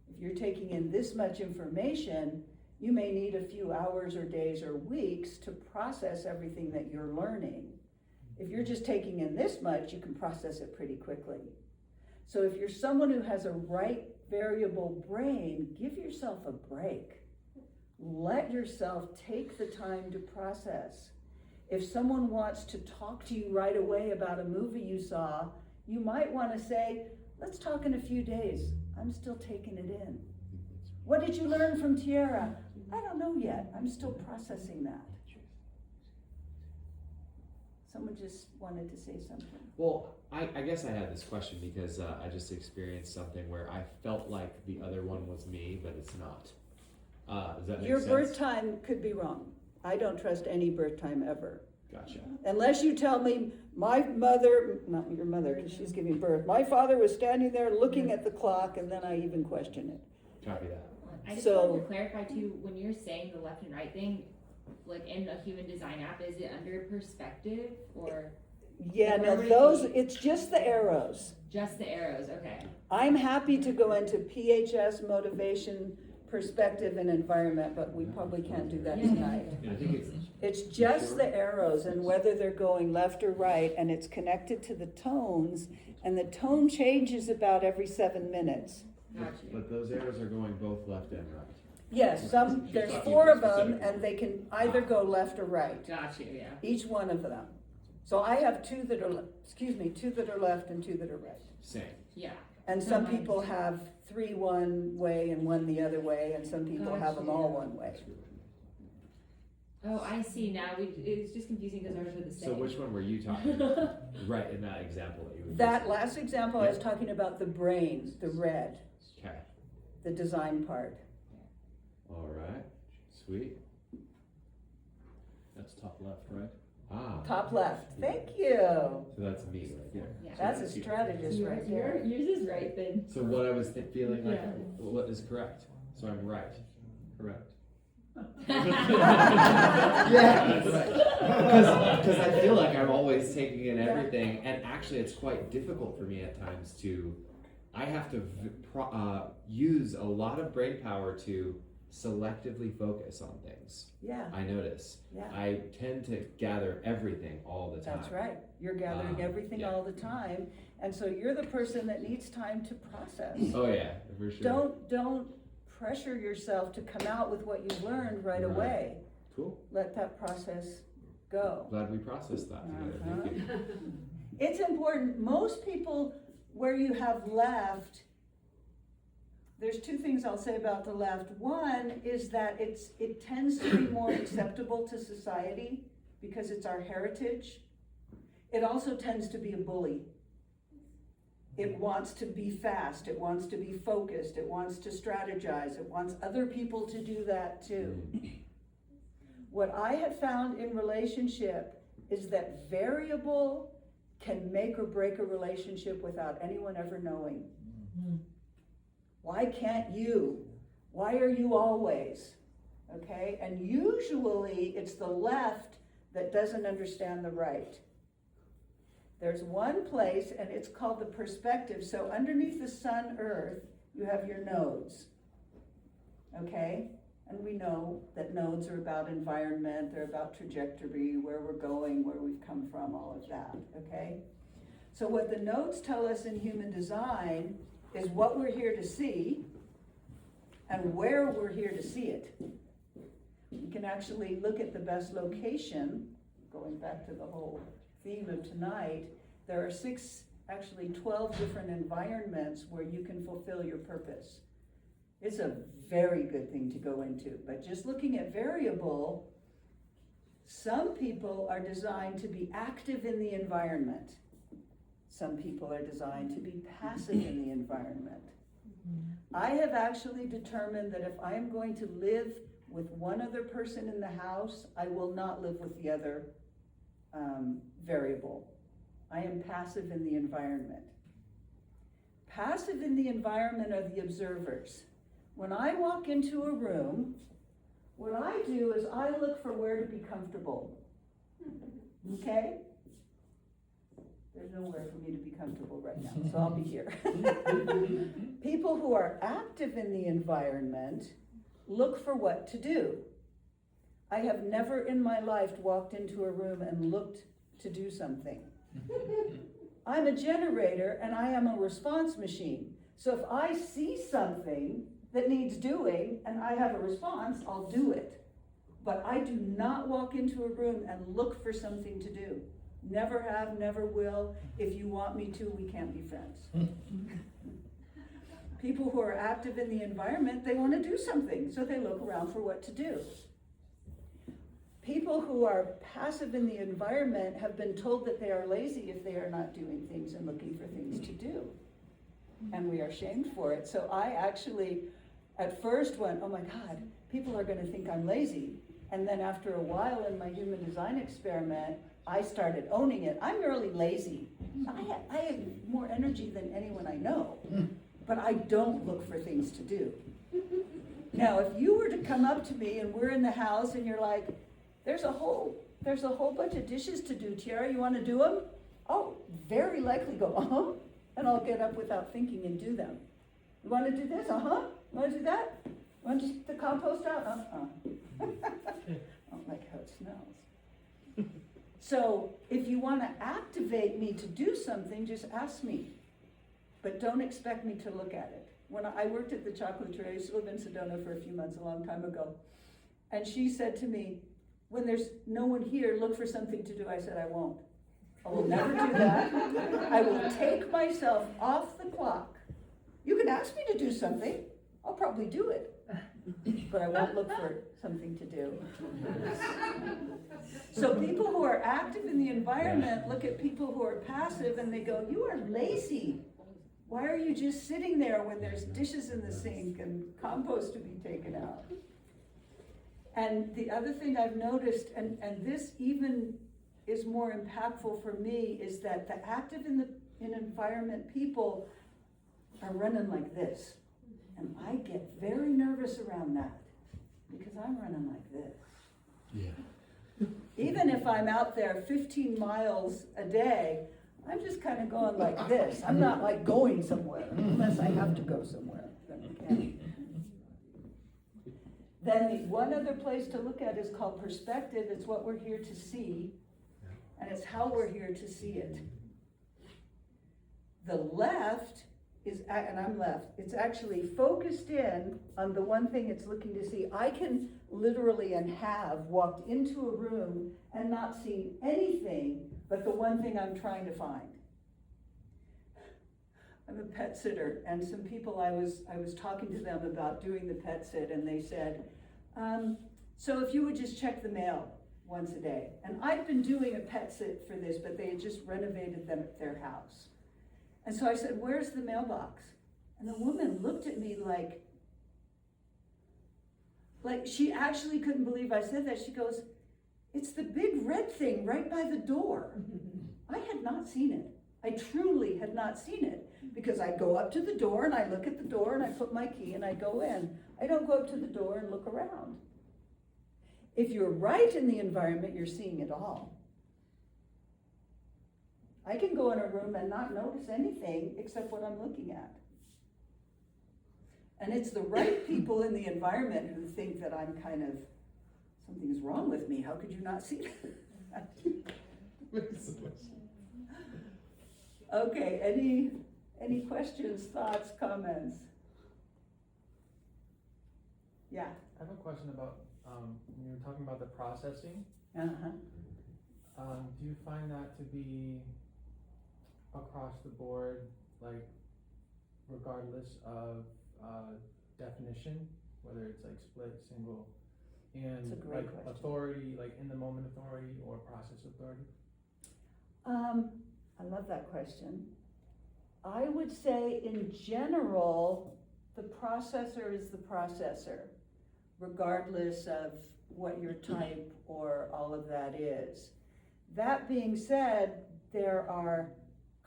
If you're taking in this much information, you may need a few hours or days or weeks to process everything that you're learning. If you're just taking in this much, you can process it pretty quickly. So if you're someone who has a right variable brain, give yourself a break. Let yourself take the time to process. If someone wants to talk to you right away about a movie you saw, you might want to say, let's talk in a few days. I'm still taking it in. What did you learn from Tiera? I don't know yet. I'm still processing that. Someone just wanted to say something. Well, I guess I had this question because I just experienced something where I felt like the other one was me, but it's not. Does that make Your sense? birth time could be wrong. I don't trust any birth time ever. Gotcha. Unless you tell me my mother, not your mother because she's giving birth, my father was standing there looking at the clock, and then I even question it. Copy that. I just So- wanted to clarify too, when you're saying the left and right thing, like in a human design app, is it under perspective or Yeah, no, those, it's just the arrows. just the arrows? Okay. I'm happy to go into PHS, motivation, perspective, and environment, but we probably can't do that tonight. Yeah, I think It's just the arrows and whether they're going left or right, and it's connected to the tones, and the tone changes about every 7 minutes. Gotcha. but those arrows are going both left and right. Yes, there's 4 of them, and they can either go left or right, Gotcha, yeah. each one of them. So I have 2 that are, 2 that are left and 2 that are right. Same. Yeah. And some people have 3 one way and 1 the other way, and some people have them all one way. Oh, I see now. It's just confusing because ours are the same. So which one were you talking about? Right, in that example that you were That last example, I was talking about the brain, the red, Okay. the design part. All right. Sweet. That's top left, right? Ah. Top left, thank you. So that's me right there. Yeah. That's a strategist right there. Yours is right then. So what I was feeling like, Yeah. what is correct? So I'm right. Correct. Yes. Because I feel like I'm always taking in everything, and actually it's quite difficult for me at times to I have to use a lot of brain power to selectively focus on things. Yeah, I notice. yeah. I tend to gather everything all the time. That's right. You're gathering everything yeah. all the time, and so you're the person that needs time to process. Oh yeah, for sure. Don't pressure yourself to come out with what you've learned right away. Cool. Let that process go. Glad we processed that together. Thank you. It's important. Most people, where you have left, there's two things I'll say about the left. One is that it tends to be more acceptable to society because it's our heritage. It also tends to be a bully. It wants to be fast, it wants to be focused, it wants to strategize, it wants other people to do that too. What I have found in relationship is that variable can make or break a relationship without anyone ever knowing. Why can't you? Why are you always? Okay, and usually it's the left that doesn't understand the right. There's one place, and it's called the perspective. So underneath the sun, earth, you have your nodes, okay? And we know that nodes are about environment, they're about trajectory, where we're going, where we've come from, all of that, okay? So what the nodes tell us in human design is what we're here to see and where we're here to see it. We can actually look at the best location, going back to the whole theme of tonight. There are 12 different environments where you can fulfill your purpose. It's a very good thing to go into, but just looking at variable, some people are designed to be active in the environment. Some people are designed to be passive in the environment. I have actually determined that if I am going to live with one other person in the house, I will not live with the other variable. I am passive in the environment. Passive in the environment are the observers. When I walk into a room, what I do is I look for where to be comfortable. Okay? There's nowhere for me to be comfortable right now, so I'll be here. People who are active in the environment look for what to do. I have never in my life walked into a room and looked to do something. I'm a generator and I am a response machine. So if I see something that needs doing and I have a response, I'll do it. But I do not walk into a room and look for something to do. Never have, never will. If you want me to, we can't be friends. People who are active in the environment, they want to do something, so they look around for what to do. People who are passive in the environment have been told that they are lazy if they are not doing things and looking for things to do. And we are shamed for it. So I actually, at first went, oh my God, people are going to think I'm lazy. And then after a while in my human design experiment, I started owning it. I'm really lazy. I have more energy than anyone I know, but I don't look for things to do. Now, if you were to come up to me and we're in the house and you're like, there's a whole bunch of dishes to do, Tiera, you want to do them? I'll very likely go, and I'll get up without thinking and do them. You want to do this? You want to do that? You want to take the compost out? I don't like how it smells. So if you want to activate me to do something, just ask me. But don't expect me to look at it. When I worked at the chocolaterie, I used to live in Sedona for a few months, a long time ago. And she said to me, when there's no one here, look for something to do. I said, I won't. I will never do that. I will take myself off the clock. You can ask me to do something. I'll probably do it. But I won't look for something to do. So people who are active in the environment look at people who are passive and they go, you are lazy. Why are you just sitting there when there's dishes in the sink and compost to be taken out? And the other thing I've noticed, and this even is more impactful for me, is that the active in environment people are running like this. And I get very nervous around that because I'm running like this. Yeah. Even if I'm out there 15 miles a day, I'm just kind of going like this. I'm not like going somewhere unless I have to go somewhere. Then I can. Then the one other place to look at is called perspective. It's what we're here to see, and it's how we're here to see it. The left is, and I'm left, it's actually focused in on the one thing it's looking to see. I can literally and have walked into a room and not seen anything but the one thing I'm trying to find. I'm a pet sitter, and some people I was talking to them about doing the pet sit, and they said, so if you would just check the mail once a day. And I'd been doing a pet sit for this, but they had just renovated them at their house. And so I said, where's the mailbox? And the woman looked at me like she actually couldn't believe I said that. She goes, it's the big red thing right by the door. I had not seen it. I truly had not seen it, because I go up to the door and I look at the door and I put my key and I go in. I don't go up to the door and look around. If you're right in the environment, you're seeing it all. I can go in a room and not notice anything except what I'm looking at. And it's the right people in the environment who think that I'm kind of, something's wrong with me. How could you not see that? Okay, any questions, thoughts, comments? Yeah. I have a question about, when you were talking about the processing, Uh-huh. do you find that to be across the board, like regardless of definition, whether it's like split, single, and That's a great like question. authority, like in the moment authority or process authority? I love that question. I would say in general, the processor is the processor, regardless of what your type or all of that is. That being said, there are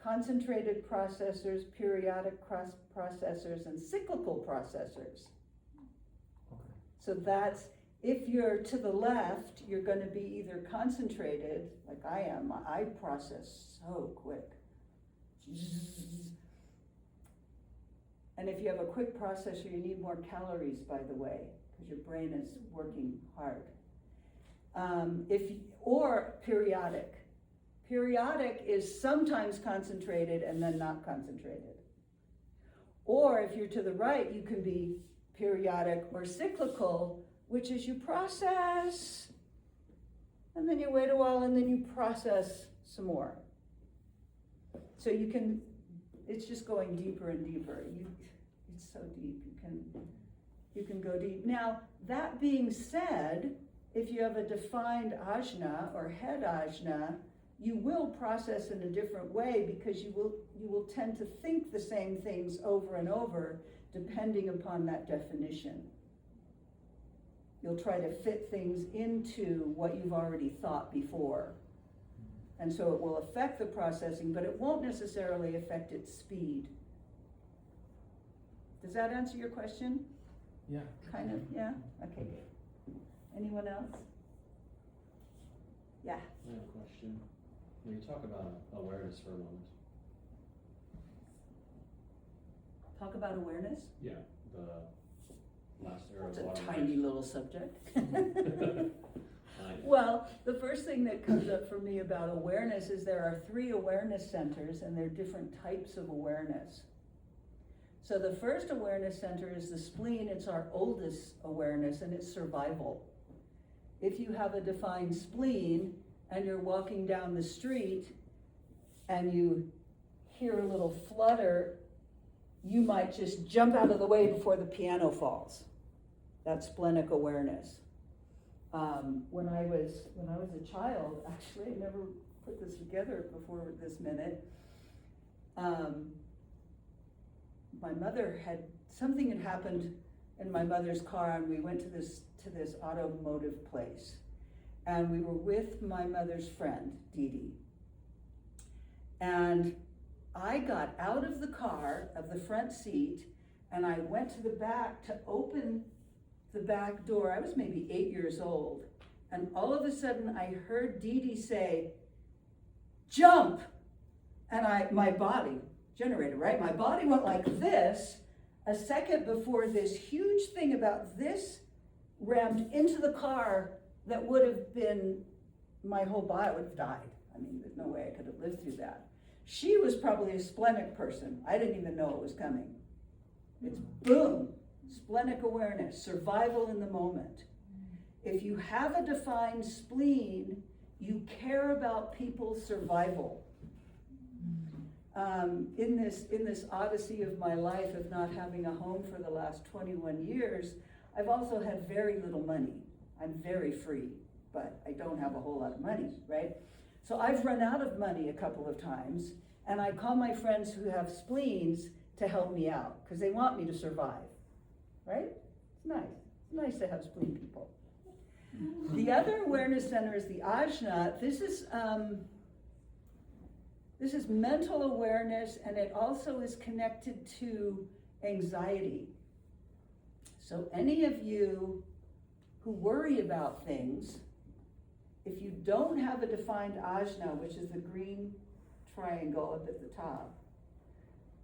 concentrated processors, periodic processors, and cyclical processors. Okay. So that's, if you're to the left, you're going to be either concentrated, like I am. I process so quick. And if you have a quick processor, you need more calories, by the way, because your brain is working hard. Or periodic. Periodic is sometimes concentrated and then not concentrated. Or if you're to the right, you can be periodic or cyclical, which is you process, and then you wait a while, and then you process some more. So you can, it's just going deeper and deeper. It's so deep, you can go deep. Now, that being said, if you have a defined ajna or head ajna, you will process in a different way, because you will tend to think the same things over and over, depending upon that definition. You'll try to fit things into what you've already thought before. And so it will affect the processing, but it won't necessarily affect its speed. Does that answer your question? Yeah. Kind of, yeah? Okay. Anyone else? Yeah. I have a question. When you talk about awareness for a moment. Talk about awareness? Yeah, the last era That's of a water. tiny little subject. I- Well, the first thing that comes up for me about awareness is there are 3 awareness centers, and they're different types of awareness. So the first awareness center is the spleen. It's our oldest awareness, and it's survival. If you have a defined spleen and you're walking down the street and you hear a little flutter, you might just jump out of the way before the piano falls. That's splenic awareness. When I was a child, actually, I never put this together before this minute. My mother something had happened in my mother's car, and we went to this automotive place, and we were with my mother's friend, Dee Dee. And I got out of the car, of the front seat, and I went to the back to open the back door. I was maybe 8 years old, and all of a sudden I heard Dee Dee say, "Jump!" And my body generated, right? My body went like this a second before this huge thing about this rammed into the car that would have been, my whole body would have died. I mean, there's no way I could have lived through that. She was probably a splenic person. I didn't even know it was coming. It's boom, splenic awareness, survival in the moment. If you have a defined spleen, you care about people's survival. In this odyssey of my life of not having a home for the last 21 years, I've also had very little money. I'm very free, but I don't have a whole lot of money, right? So I've run out of money a couple of times, and I call my friends who have spleens to help me out, because they want me to survive, right? It's nice. It's nice to have spleen people. The other awareness center is the ajna. This is mental awareness, and it also is connected to anxiety. So any of you who worry about things, if you don't have a defined ajna, which is the green triangle up at the top,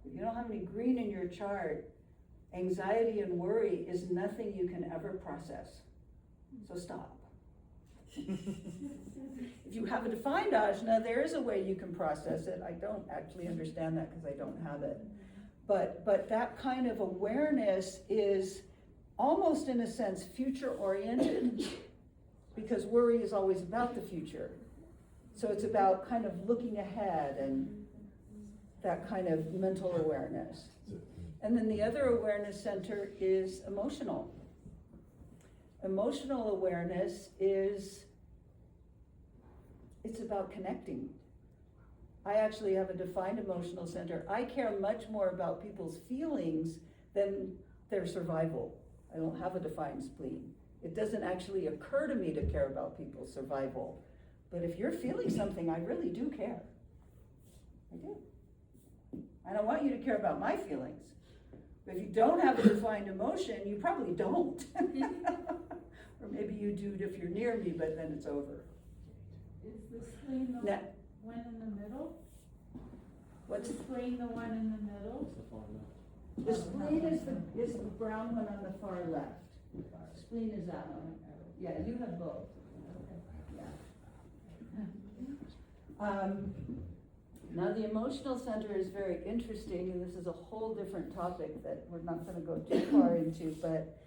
if you don't have any green in your chart, anxiety and worry is nothing you can ever process. So stop. If you have a defined ajna, there is a way you can process it. I don't actually understand that because I don't have it. But that kind of awareness is almost, in a sense, future-oriented, because worry is always about the future. So it's about kind of looking ahead and that kind of mental awareness. And then the other awareness center is emotional. Emotional awareness is, it's about connecting. I actually have a defined emotional center. I care much more about people's feelings than their survival. I don't have a defined spleen. It doesn't actually occur to me to care about people's survival. But if you're feeling something, I really do care. I do. And I want you to care about my feelings. But if you don't have a defined emotion, you probably don't. Or maybe you do if you're near me, but then it's over. Is the spleen the one in the middle? What's the spleen the one in the middle? the spleen is the brown one on the far left. Spleen is that one. Yeah, you have both. Yeah. Now the emotional center is very interesting, and this is a whole different topic that we're not going to go too far into, but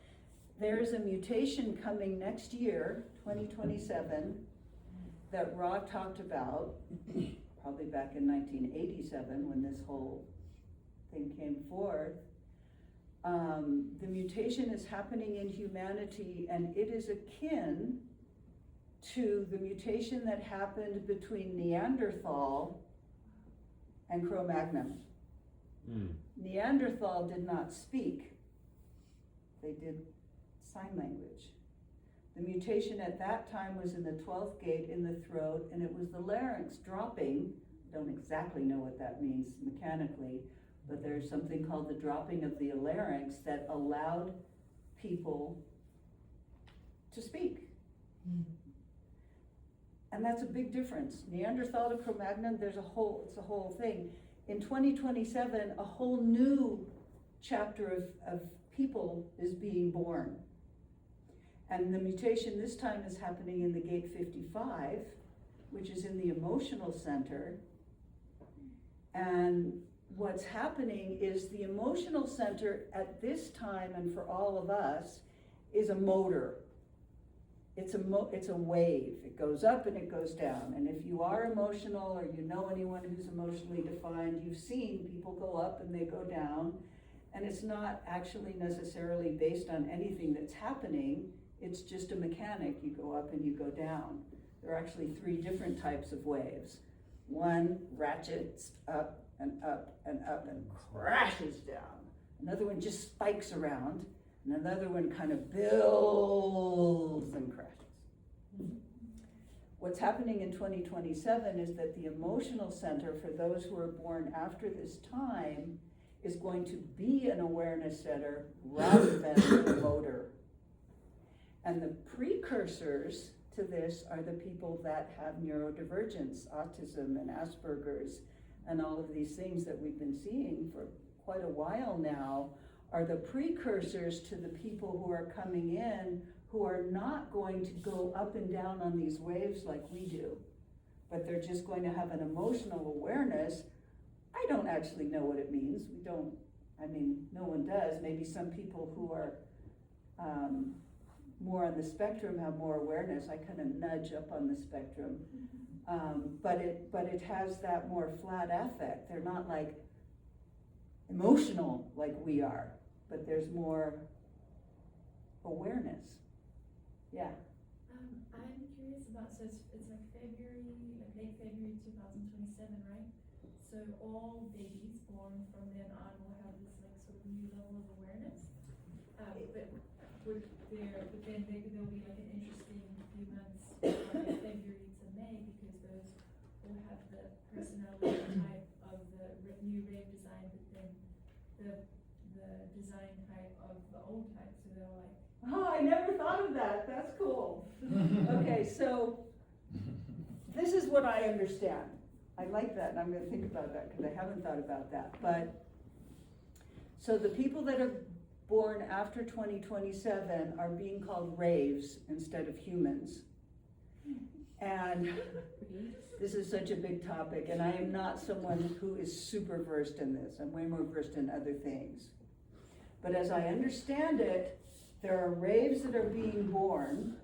there is a mutation coming next year, 2027, that Ra talked about, probably back in 1987 when this whole thing came forth. The mutation is happening in humanity, and it is akin to the mutation that happened between Neanderthal and Cro-Magnon. Neanderthal did not speak. They did sign language. The mutation at that time was in the 12th gate in the throat, and it was the larynx dropping. Don't exactly know what that means mechanically, but there's something called the dropping of the larynx that allowed people to speak. And that's a big difference. Neanderthal to Cro-Magnon, it's a whole thing. In 2027, a whole new chapter of people is being born. And the mutation this time is happening in the gate 55, which is in the emotional center. And what's happening is the emotional center at this time, and for all of us, is a motor. It's a wave. It goes up and it goes down. And if you are emotional, or you know anyone who's emotionally defined, you've seen people go up and they go down. And it's not actually necessarily based on anything that's happening. It's just a mechanic. You go up and you go down. There are actually 3 different types of waves. One ratchets up and up and up and crashes down. Another one just spikes around. And another one kind of builds and crashes. What's happening in 2027 is that the emotional center for those who are born after this time is going to be an awareness center rather than a motor. And the precursors to this are the people that have neurodivergence, autism and Asperger's, and all of these things that we've been seeing for quite a while now are the precursors to the people who are coming in who are not going to go up and down on these waves like we do, but they're just going to have an emotional awareness. I don't actually know what it means. No one does. Maybe some people who are more on the spectrum have more awareness. I kind of nudge up on the spectrum. But it has that more flat affect. They're not like emotional like we are, but there's more awareness. Yeah. I'm curious about, so it's like February, like late February 2027, right? So all babies born from then on will have this like sort of new level of awareness. But then there'll be like an interesting few months from February to May, because those will have the personality type of the new rave design, but then the design type of the old type. So they're like, Oh, I never thought of that. That's cool. Okay, so this is what I understand. I like that, and I'm going to think about that because I haven't thought about that. But so the people that are born after 2027 are being called raves instead of humans. And this is such a big topic, and I am not someone who is super versed in this. I'm way more versed in other things. But as I understand it, there are raves that are being born,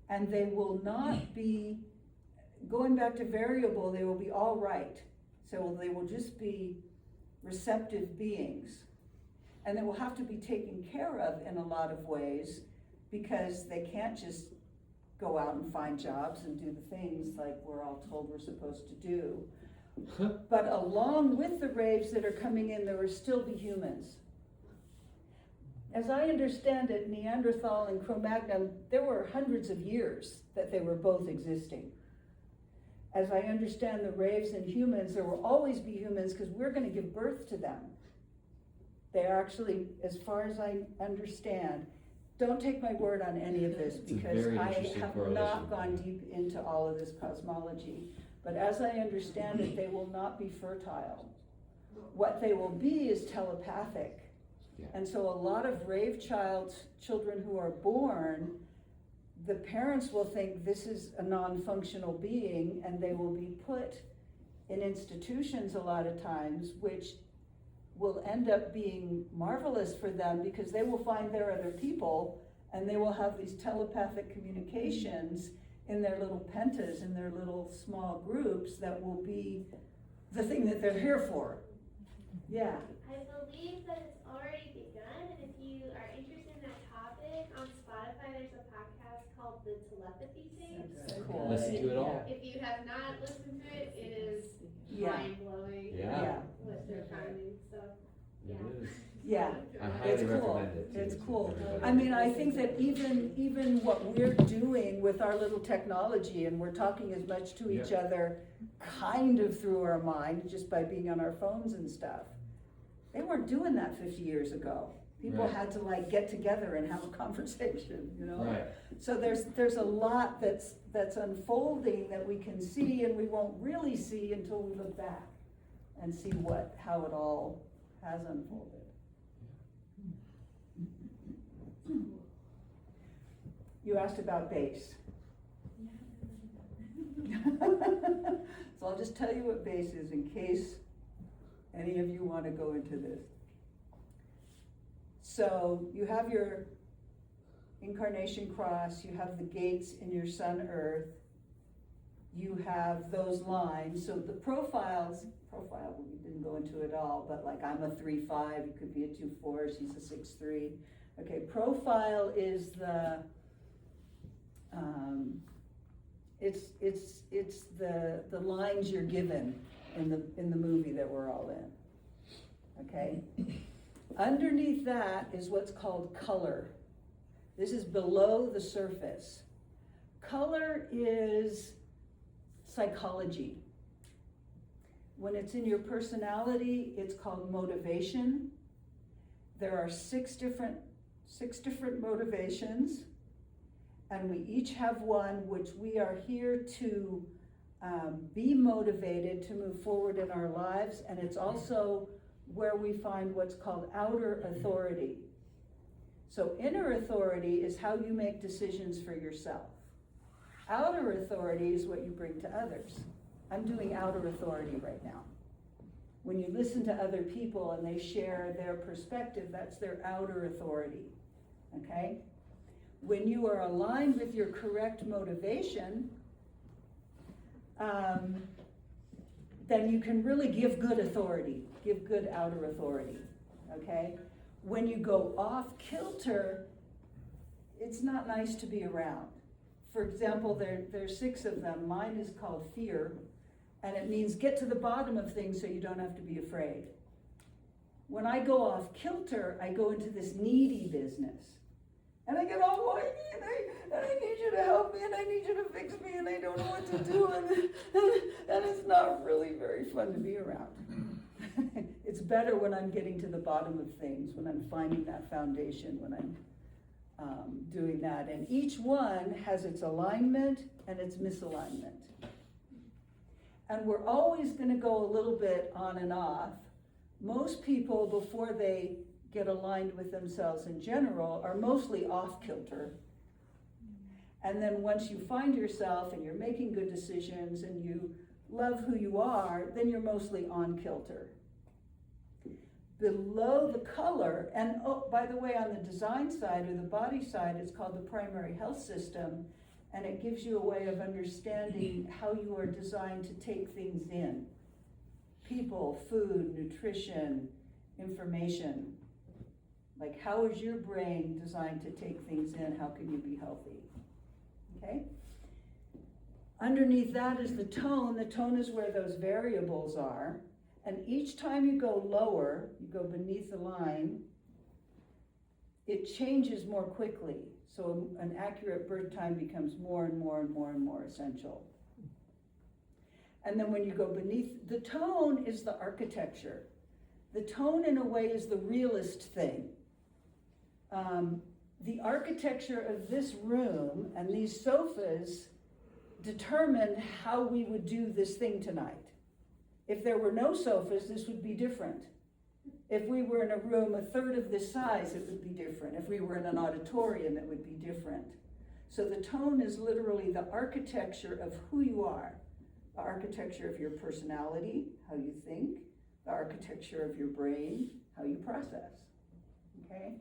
and they will not be, going back to variable, they will be all right. So they will just be receptive beings. And they will have to be taken care of in a lot of ways, because they can't just go out and find jobs and do the things like we're all told we're supposed to do. But along with the raves that are coming in, there will still be humans. As I understand it, Neanderthal and Cro-Magnon, there were hundreds of years that they were both existing. As I understand the raves and humans, there will always be humans because we're going to give birth to them. They are actually, as far as I understand, don't take my word on any of this because I have not gone deep into all of this cosmology. But as I understand it, they will not be fertile. What they will be is telepathic. Yeah. And so a lot of rave children who are born, the parents will think this is a non-functional being, and they will be put in institutions a lot of times, which will end up being marvelous for them because they will find their other people, and they will have these telepathic communications in their little pentas, in their little small groups that will be the thing that they're here for. Yeah. I believe that it's already begun, and if you are interested in that topic, on Spotify there's a podcast called The Telepathy Tapes. Cool. Listen to it all. If you have not listened to it, it is Yeah. mind-blowing Yeah. what they're finding, so, yeah. It is. Yeah. I It's highly cool. recommend it. It's to cool. everybody. I mean, I think that even what we're doing with our little technology, and we're talking as much to each other kind of through our mind, just by being on our phones and stuff. They weren't doing that 50 years ago. People Right. had to like get together and have a conversation, you know? Right. So there's a lot that's unfolding that we can see, and we won't really see until we look back and see how it all has unfolded. You asked about base. So I'll just tell you what base is in case any of you want to go into this. So you have your incarnation cross, you have the gates in your sun earth, you have those lines. So the profile, we didn't go into it all, but like I'm a 3-5, you could be a 2-4, she's a 6-3. Okay, profile is the, it's the lines you're given in the movie that we're all in, okay? Underneath that is what's called color. This is below the surface. Color is psychology. When it's in your personality, it's called motivation. There are six different motivations, and we each have one which we are here to be motivated to move forward in our lives, and it's also where we find what's called outer authority. So inner authority is how you make decisions for yourself. Outer authority is what you bring to others. I'm doing outer authority right now. When you listen to other people and they share their perspective, that's their outer authority, okay? When you are aligned with your correct motivation, then you can really give good authority, give good outer authority, okay? When you go off kilter, it's not nice to be around. For example, there's 6 of them. Mine is called fear, and it means get to the bottom of things so you don't have to be afraid. When I go off kilter, I go into this needy business. And I get all whiny, and I need you to help me, and I need you to fix me, and I don't know what to do, and it's not really very fun to be around. It's better when I'm getting to the bottom of things, when I'm finding that foundation, when I'm doing that. And each one has its alignment and its misalignment. And we're always going to go a little bit on and off. Most people, before they get aligned with themselves in general, are mostly off kilter. And then once you find yourself and you're making good decisions and you love who you are, then you're mostly on kilter. Below the color, and oh, by the way, on the design side or the body side, it's called the primary health system, and it gives you a way of understanding how you are designed to take things in. People, food, nutrition, information. Like, how is your brain designed to take things in? How can you be healthy? Okay? Underneath that is the tone. The tone is where those variables are. And each time you go lower, you go beneath the line, it changes more quickly. So an accurate birth time becomes more and more and more and more essential. And then when you go beneath, the tone is the architecture. The tone, in a way, is the realist thing. The architecture of this room and these sofas determined how we would do this thing tonight. If there were no sofas, this would be different. If we were in a room a third of this size, it would be different. If we were in an auditorium, it would be different. So the tone is literally the architecture of who you are. The architecture of your personality, how you think, the architecture of your brain, how you process, okay?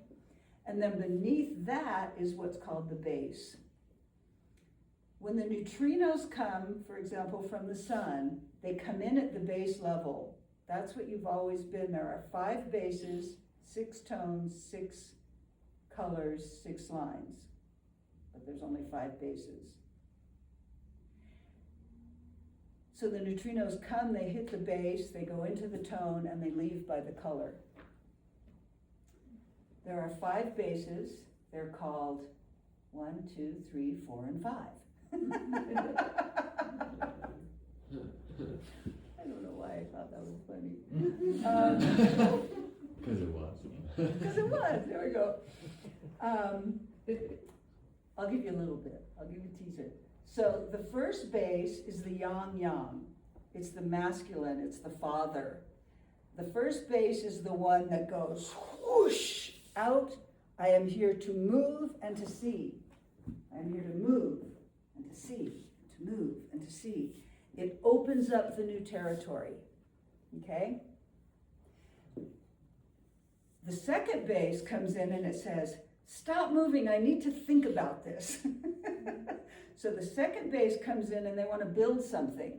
And then beneath that is what's called the base. When the neutrinos come, for example, from the sun, they come in at the base level. That's what you've always been. There are 5 bases, 6 tones, 6 colors, 6 lines. But there's only 5 bases. So the neutrinos come, they hit the base, they go into the tone, and they leave by the color. There are 5 bases. They're called 1, 2, 3, 4, and 5. I don't know why I thought that was funny. Because it was. Because it was, there we go. I'll give you a little bit. I'll give you a teaser. So the first base is the yang. It's the masculine, it's the father. The first base is the one that goes whoosh out. I am here to move and to see. I am here to move and to see, to move and to see. It opens up the new territory, okay? The second base comes in and it says, stop moving, I need to think about this. So the second base comes in and they want to build something.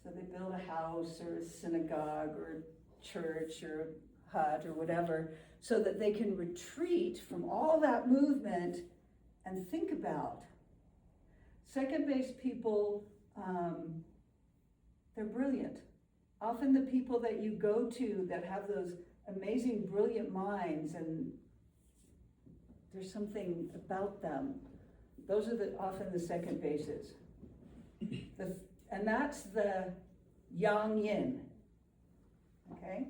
So they build a house or a synagogue or a church or a hut or whatever, so that they can retreat from all that movement and think about. Second base people, they're brilliant. Often the people that you go to that have those amazing, brilliant minds, and there's something about them. Those are often the second bases. And that's the yang yin, okay?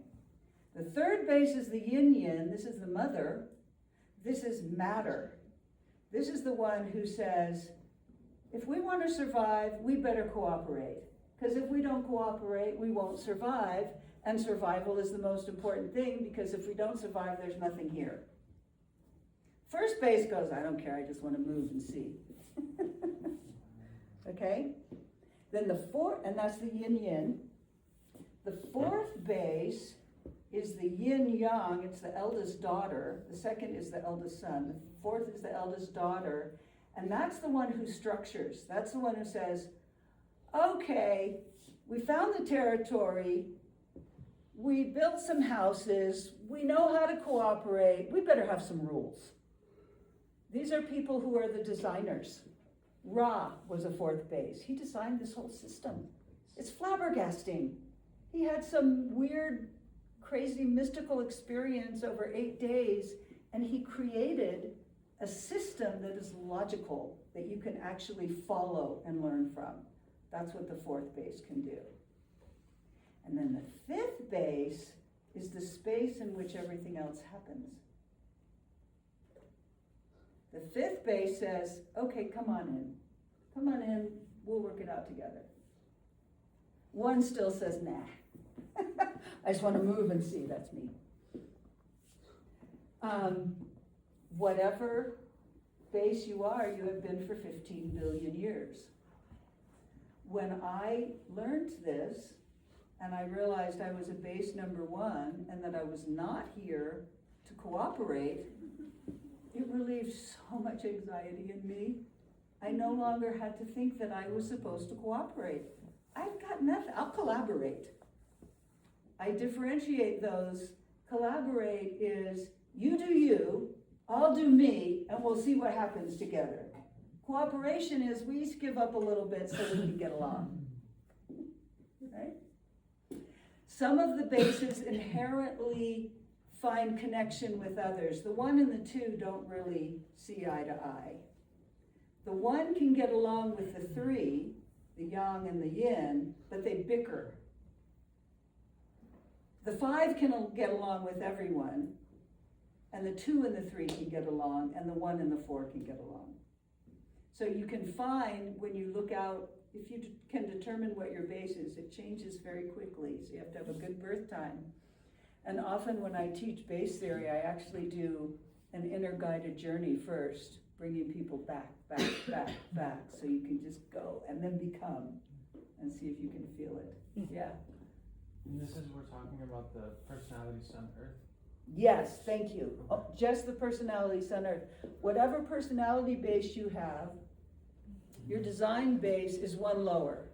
The third base is the yin yin. This is the mother. This is matter. This is the one who says, if we want to survive, we better cooperate. Because if we don't cooperate, we won't survive, and survival is the most important thing, because if we don't survive, there's nothing here. First base goes, I don't care, I just want to move and see. Okay? Then the fourth, and that's the yin-yin. The fourth base is the yin-yang, it's the eldest daughter. The second is the eldest son. The fourth is the eldest daughter. And that's the one who structures. That's the one who says, okay, we found the territory, we built some houses, we know how to cooperate, we better have some rules. These are people who are the designers. Ra was a fourth base. He designed this whole system. It's flabbergasting. He had some weird, crazy, mystical experience over 8 days, and he created a system that is logical, that you can actually follow and learn from. That's what the fourth base can do. And then the fifth base is the space in which everything else happens. The fifth base says, okay, come on in, we'll work it out together. One still says, nah, I just want to move and see, that's me. Whatever base you are, you have been for 15 billion years. When I learned this, and I realized I was a base number 1, and that I was not here to cooperate, it relieved so much anxiety in me. I no longer had to think that I was supposed to cooperate. I've got nothing, I'll collaborate. I differentiate those. Collaborate is, you do you, I'll do me, and we'll see what happens together. Cooperation is, we each give up a little bit so we can get along. Right? Some of the bases inherently find connection with others. The 1 and the 2 don't really see eye to eye. The 1 can get along with the 3, the yang and the yin, but they bicker. The 5 can get along with everyone, and the 2 and the 3 can get along, and the 1 and the 4 can get along. So you can find, when you look out, if you can determine what your base is, it changes very quickly, so you have to have a good birth time. And often when I teach base theory, I actually do an inner guided journey first, bringing people back, so you can just go and then become, and see if you can feel it. Yeah. And this is, we're talking about the personality Sun Earth. Yes, thank you. Oh, just the personality Sun Earth. Whatever personality base you have, your design base is 1 lower.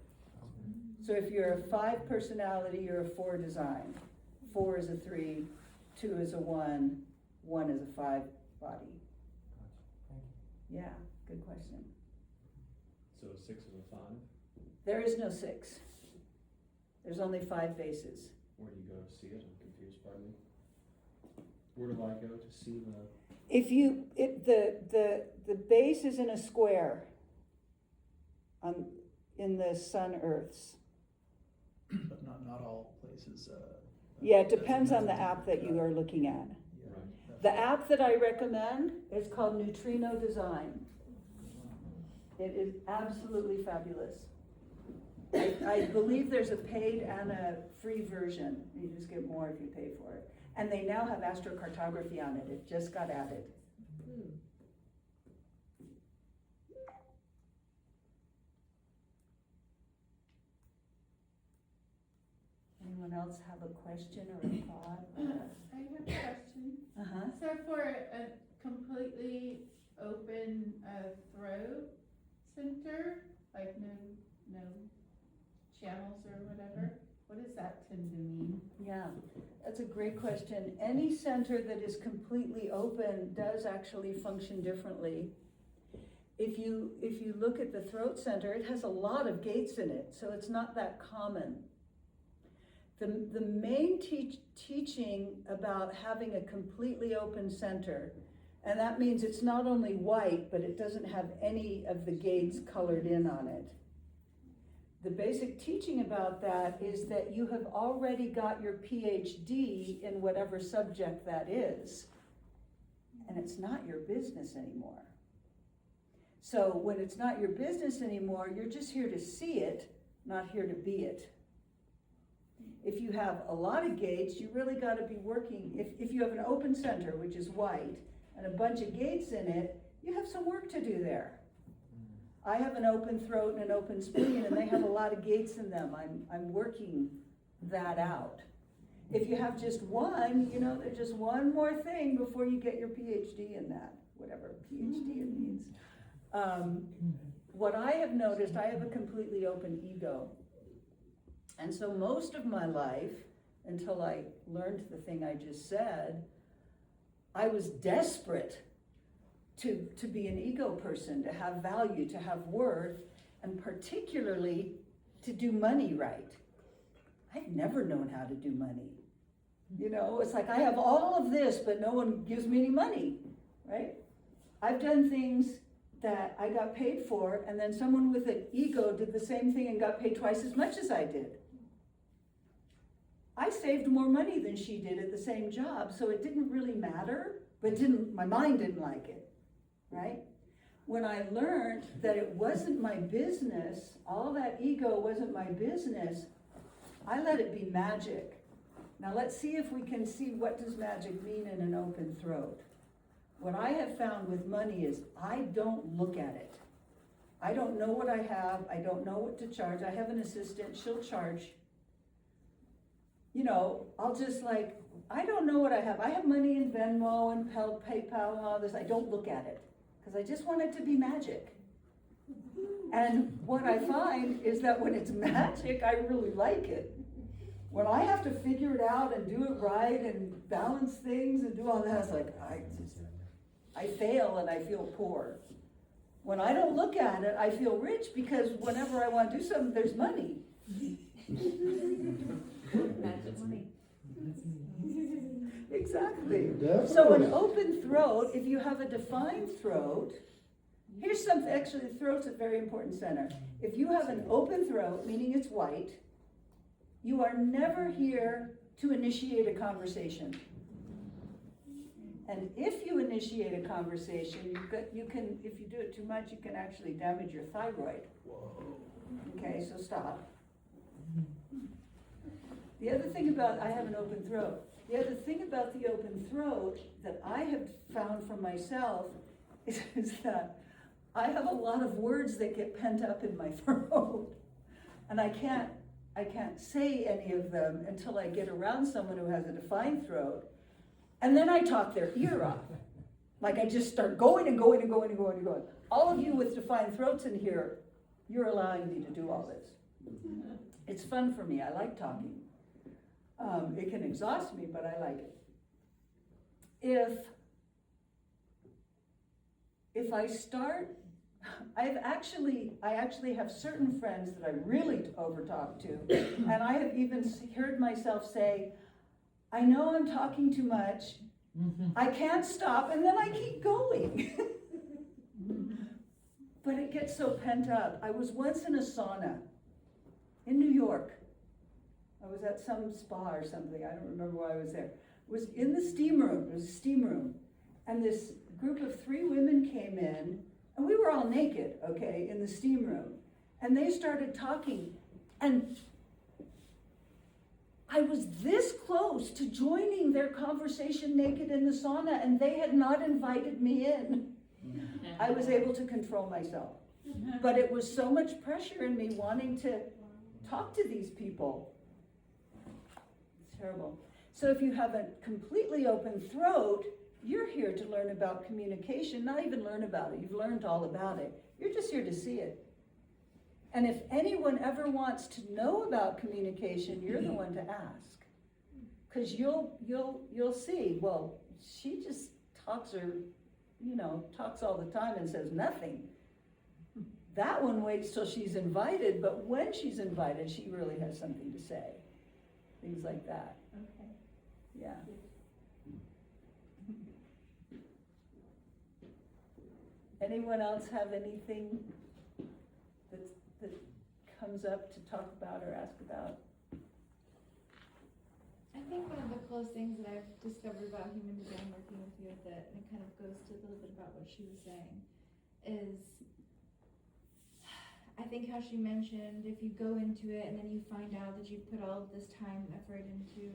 So if you're a 5 personality, you're a 4 design. 4 is a 3, 2 is a 1, 1 is a 5 body. Thank you. Yeah, good question. So 6 is a 5? There is no 6. There's only 5 bases. Where do you go to see it? I'm confused, pardon me. Where do I go to see the? If you, the base is in a square in the Sun Earths. But not all places. Yeah, it depends on the app that you are looking at. Yeah, Right. The app that I recommend is called Neutrino Design. It is absolutely fabulous. I believe there's a paid and a free version. You just get more if you pay for it. And they now have AstroCaroGraphy on it. It just got added. Anyone else have a question or a thought? I have a question. Uh-huh. So for a completely open throat center, like no channels or whatever, what does that tend to mean? Yeah, that's a great question. Any center that is completely open does actually function differently. If you look at the throat center, it has a lot of gates in it, so it's not that common. The main teaching about having a completely open center, and that means it's not only white, but it doesn't have any of the gates colored in on it. The basic teaching about that is that you have already got your PhD in whatever subject that is, and it's not your business anymore. So when it's not your business anymore, you're just here to see it, not here to be it. If you have a lot of gates, you really got to be working. If you have an open center, which is white, and a bunch of gates in it, you have some work to do there. I have an open throat and an open spleen, and they have a lot of gates in them. I'm working that out. If you have just one, you know, there's just one more thing before you get your PhD in that, whatever PhD it means. What I have noticed, I have a completely open ego. And so most of my life, until I learned the thing I just said, I was desperate to be an ego person, to have value, to have worth, and particularly to do money right. I've never known how to do money. You know, it's like I have all of this, but no one gives me any money, right? I've done things that I got paid for, and then someone with an ego did the same thing and got paid twice as much as I did. I saved more money than she did at the same job, so it didn't really matter, but my mind didn't like it, right? When I learned that it wasn't my business, all that ego wasn't my business, I let it be magic. Now let's see if we can see what does magic mean in an open throat. What I have found with money is I don't look at it. I don't know what I have. I don't know what to charge. I have an assistant. She'll charge. You know, I'll just like, I don't know what I have. I have money in Venmo and PayPal and all this. I don't look at it because I just want it to be magic. And what I find is that when it's magic, I really like it. When I have to figure it out and do it right and balance things and do all that, it's like, I fail and I feel poor. When I don't look at it, I feel rich because whenever I want to do something, there's money. Magic money. Exactly. Definitely. So an open throat, if you have a defined throat, here's something, actually the throat's a very important center. If you have an open throat, meaning it's white, you are never here to initiate a conversation. And if you initiate a conversation, you can, if you do it too much, you can actually damage your thyroid. Okay, so stop. The other thing about, I have an open throat. The other thing about the open throat that I have found for myself is that I have a lot of words that get pent up in my throat. And I can't say any of them until I get around someone who has a defined throat. And then I talk their ear off. Like I just start going and going and going and going and going. All of you with defined throats in here, you're allowing me to do all this. It's fun for me. I like talking. It can exhaust me, but I like it. If I start, I actually have certain friends that I really overtalk to, and I have even heard myself say, I know I'm talking too much, I can't stop, and then I keep going. But it gets so pent up. I was once in a sauna in New York. I was at some spa or something, I don't remember why I was there. It was in the steam room, it was a steam room, and this group of 3 women came in, and we were all naked, okay, in the steam room. And they started talking, and I was this close to joining their conversation naked in the sauna, and they had not invited me in. I was able to control myself. But it was so much pressure in me wanting to talk to these people. It's terrible. So if you have a completely open throat, you're here to learn about communication, not even learn about it. You've learned all about it. You're just here to see it. And if anyone ever wants to know about communication, you're the one to ask. Because you'll see, well, she just talks all the time and says nothing. That one waits till she's invited, but when she's invited, she really has something to say. Things like that. Okay. Yeah. Anyone else have anything that comes up to talk about or ask about? I think one of the coolest things that I've discovered about human design working with you with it, and it kind of goes to a little bit about what she was saying, is I think how she mentioned, if you go into it and then you find out that you've put all of this time and effort into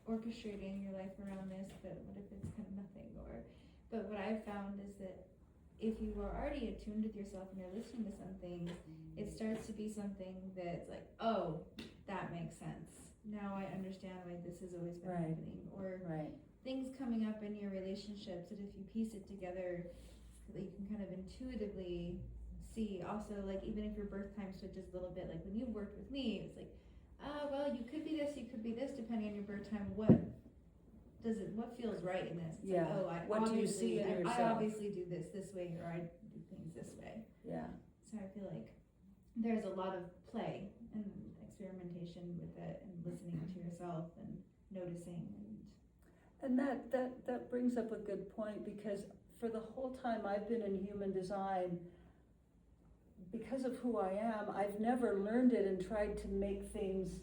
orchestrating your life around this, but what if it's kind of nothing? But what I've found is that if you are already attuned with yourself and you're listening to something, it starts to be something that's like, oh, that makes sense. Now I understand why this has always been Right. happening. Or Right. things coming up in your relationships that if you piece it together, that you can kind of intuitively see. Also, like, even if your birth time switches a little bit, like when you worked with me, it's like, well, you could be this, you could be this, depending on your birth time. What feels right in this? It's Yeah. like, oh, What do you see in I yourself? obviously do this way, or I do things this way. Yeah. So I feel like there's a lot of play and experimentation with it, and listening to yourself and noticing. And that brings up a good point, because for the whole time I've been in human design, because of who I am, I've never learned it and tried to make things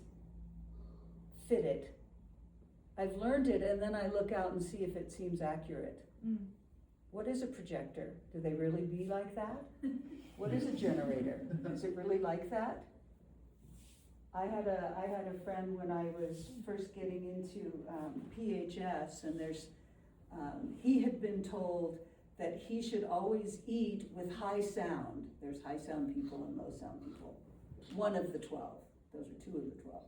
fit it. I've learned it and then I look out and see if it seems accurate. What is a projector? Do they really be like that? What is a generator? Is it really like that? I had a friend when I was first getting into PHS, and he had been told that he should always eat with high sound. There's high sound people and low sound people. One of the 12. Those are 2 of the 12.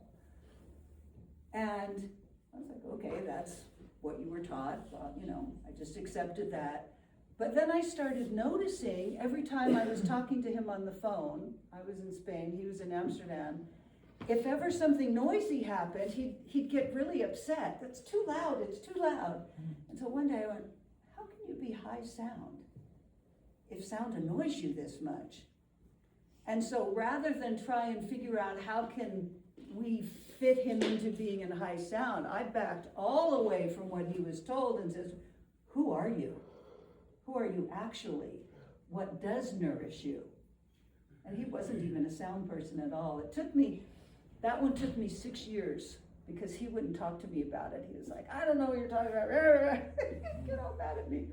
And I was like, okay, that's what you were taught. Well, I just accepted that. But then I started noticing every time I was talking to him on the phone, I was in Spain, he was in Amsterdam, if ever something noisy happened, he'd get really upset. That's too loud, it's too loud. And so one day I went, how can you be high sound if sound annoys you this much? And so rather than try and figure out how can we fit him into being in high sound, I backed all away from what he was told and says, who are you? Who are you actually? What does nourish you? And he wasn't even a sound person at all. That one took me 6 years, because he wouldn't talk to me about it. He was like, I don't know what you're talking about. Get all mad at me.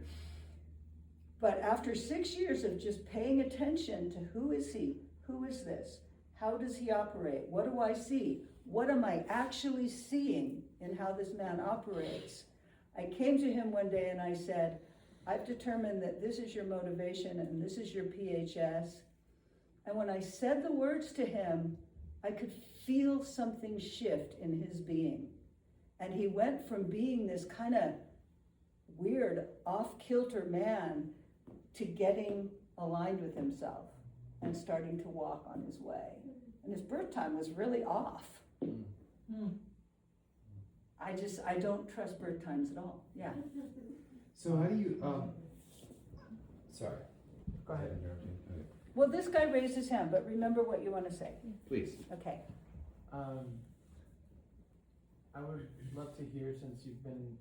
But after 6 years of just paying attention to who is he? Who is this? How does he operate? What do I see? What am I actually seeing in how this man operates? I came to him one day and I said, I've determined that this is your motivation and this is your PHS. And when I said the words to him, I could feel something shift in his being. And he went from being this kind of weird, off-kilter man to getting aligned with himself and starting to walk on his way. And his birth time was really off. I don't trust birth times at all. Yeah. So how do you, sorry. Go ahead. Okay. Well, this guy raised his hand, but remember what you want to say. Please. Okay. I would love to hear, since you've been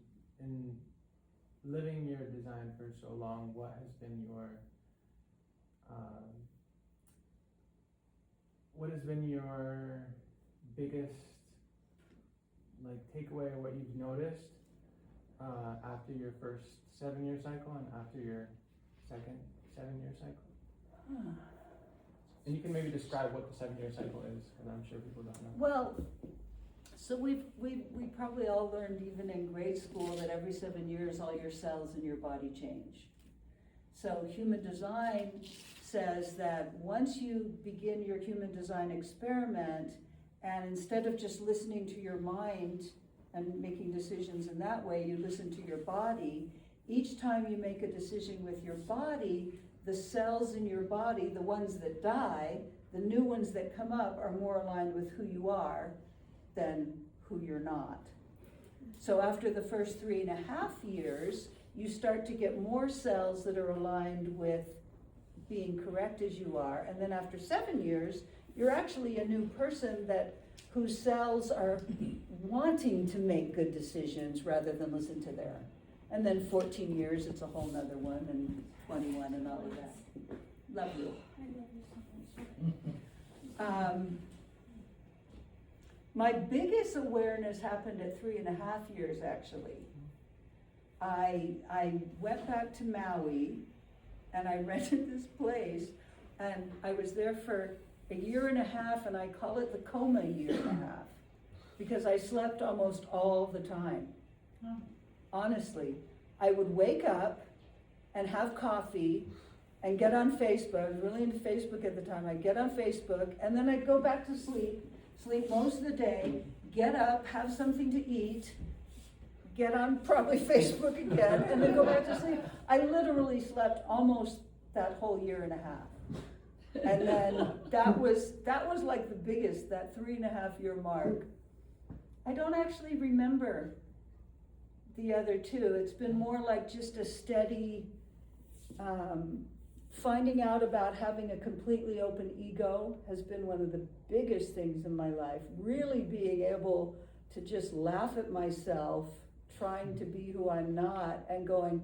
living your design for so long, what has been your biggest takeaway, or what you've noticed after your first 7-year cycle and after your second 7-year cycle? And you can maybe describe what the 7-year cycle is, because I'm sure people don't know. Well, so we probably all learned even in grade school that every 7 years all your cells in your body change. So human design says that once you begin your human design experiment, and instead of just listening to your mind and making decisions in that way, you listen to your body. Each time you make a decision with your body, the cells in your body, the ones that die, the new ones that come up, are more aligned with who you are than who you're not. So after the first 3.5 years, you start to get more cells that are aligned with being correct as you are. And then after 7 years, you're actually a new person whose cells are wanting to make good decisions rather than listen to their. And then 14 years, it's a whole nother one, and 21 and all of that. Love you. My biggest awareness happened at 3.5 years, actually. I went back to Maui and I rented this place And I was there for a year and a half, and I call it the coma year and a half, because I slept almost all the time. Honestly, I would wake up and have coffee and get on Facebook. I was really into Facebook at the time. I'd get on Facebook, and then I'd go back to sleep most of the day, get up, have something to eat, get on probably Facebook again, and then go back to sleep. I literally slept almost that whole year and a half. And then that was like the biggest, that 3.5 year mark. I don't actually remember the other two. It's been more like just a steady, finding out about having a completely open ego has been one of the biggest things in my life. Really being able to just laugh at myself, trying to be who I'm not, and going,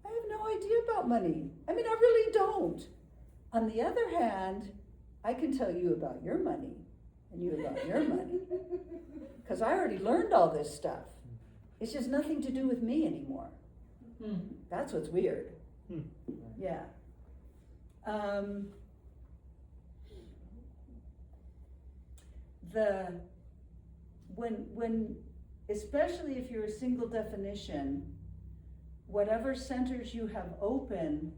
I have no idea about money. I mean, I really don't. On the other hand, I can tell you about your money, and you about your money, because I already learned all this stuff. It's just nothing to do with me anymore. That's what's weird. Yeah. When especially if you're a single definition, whatever centers you have open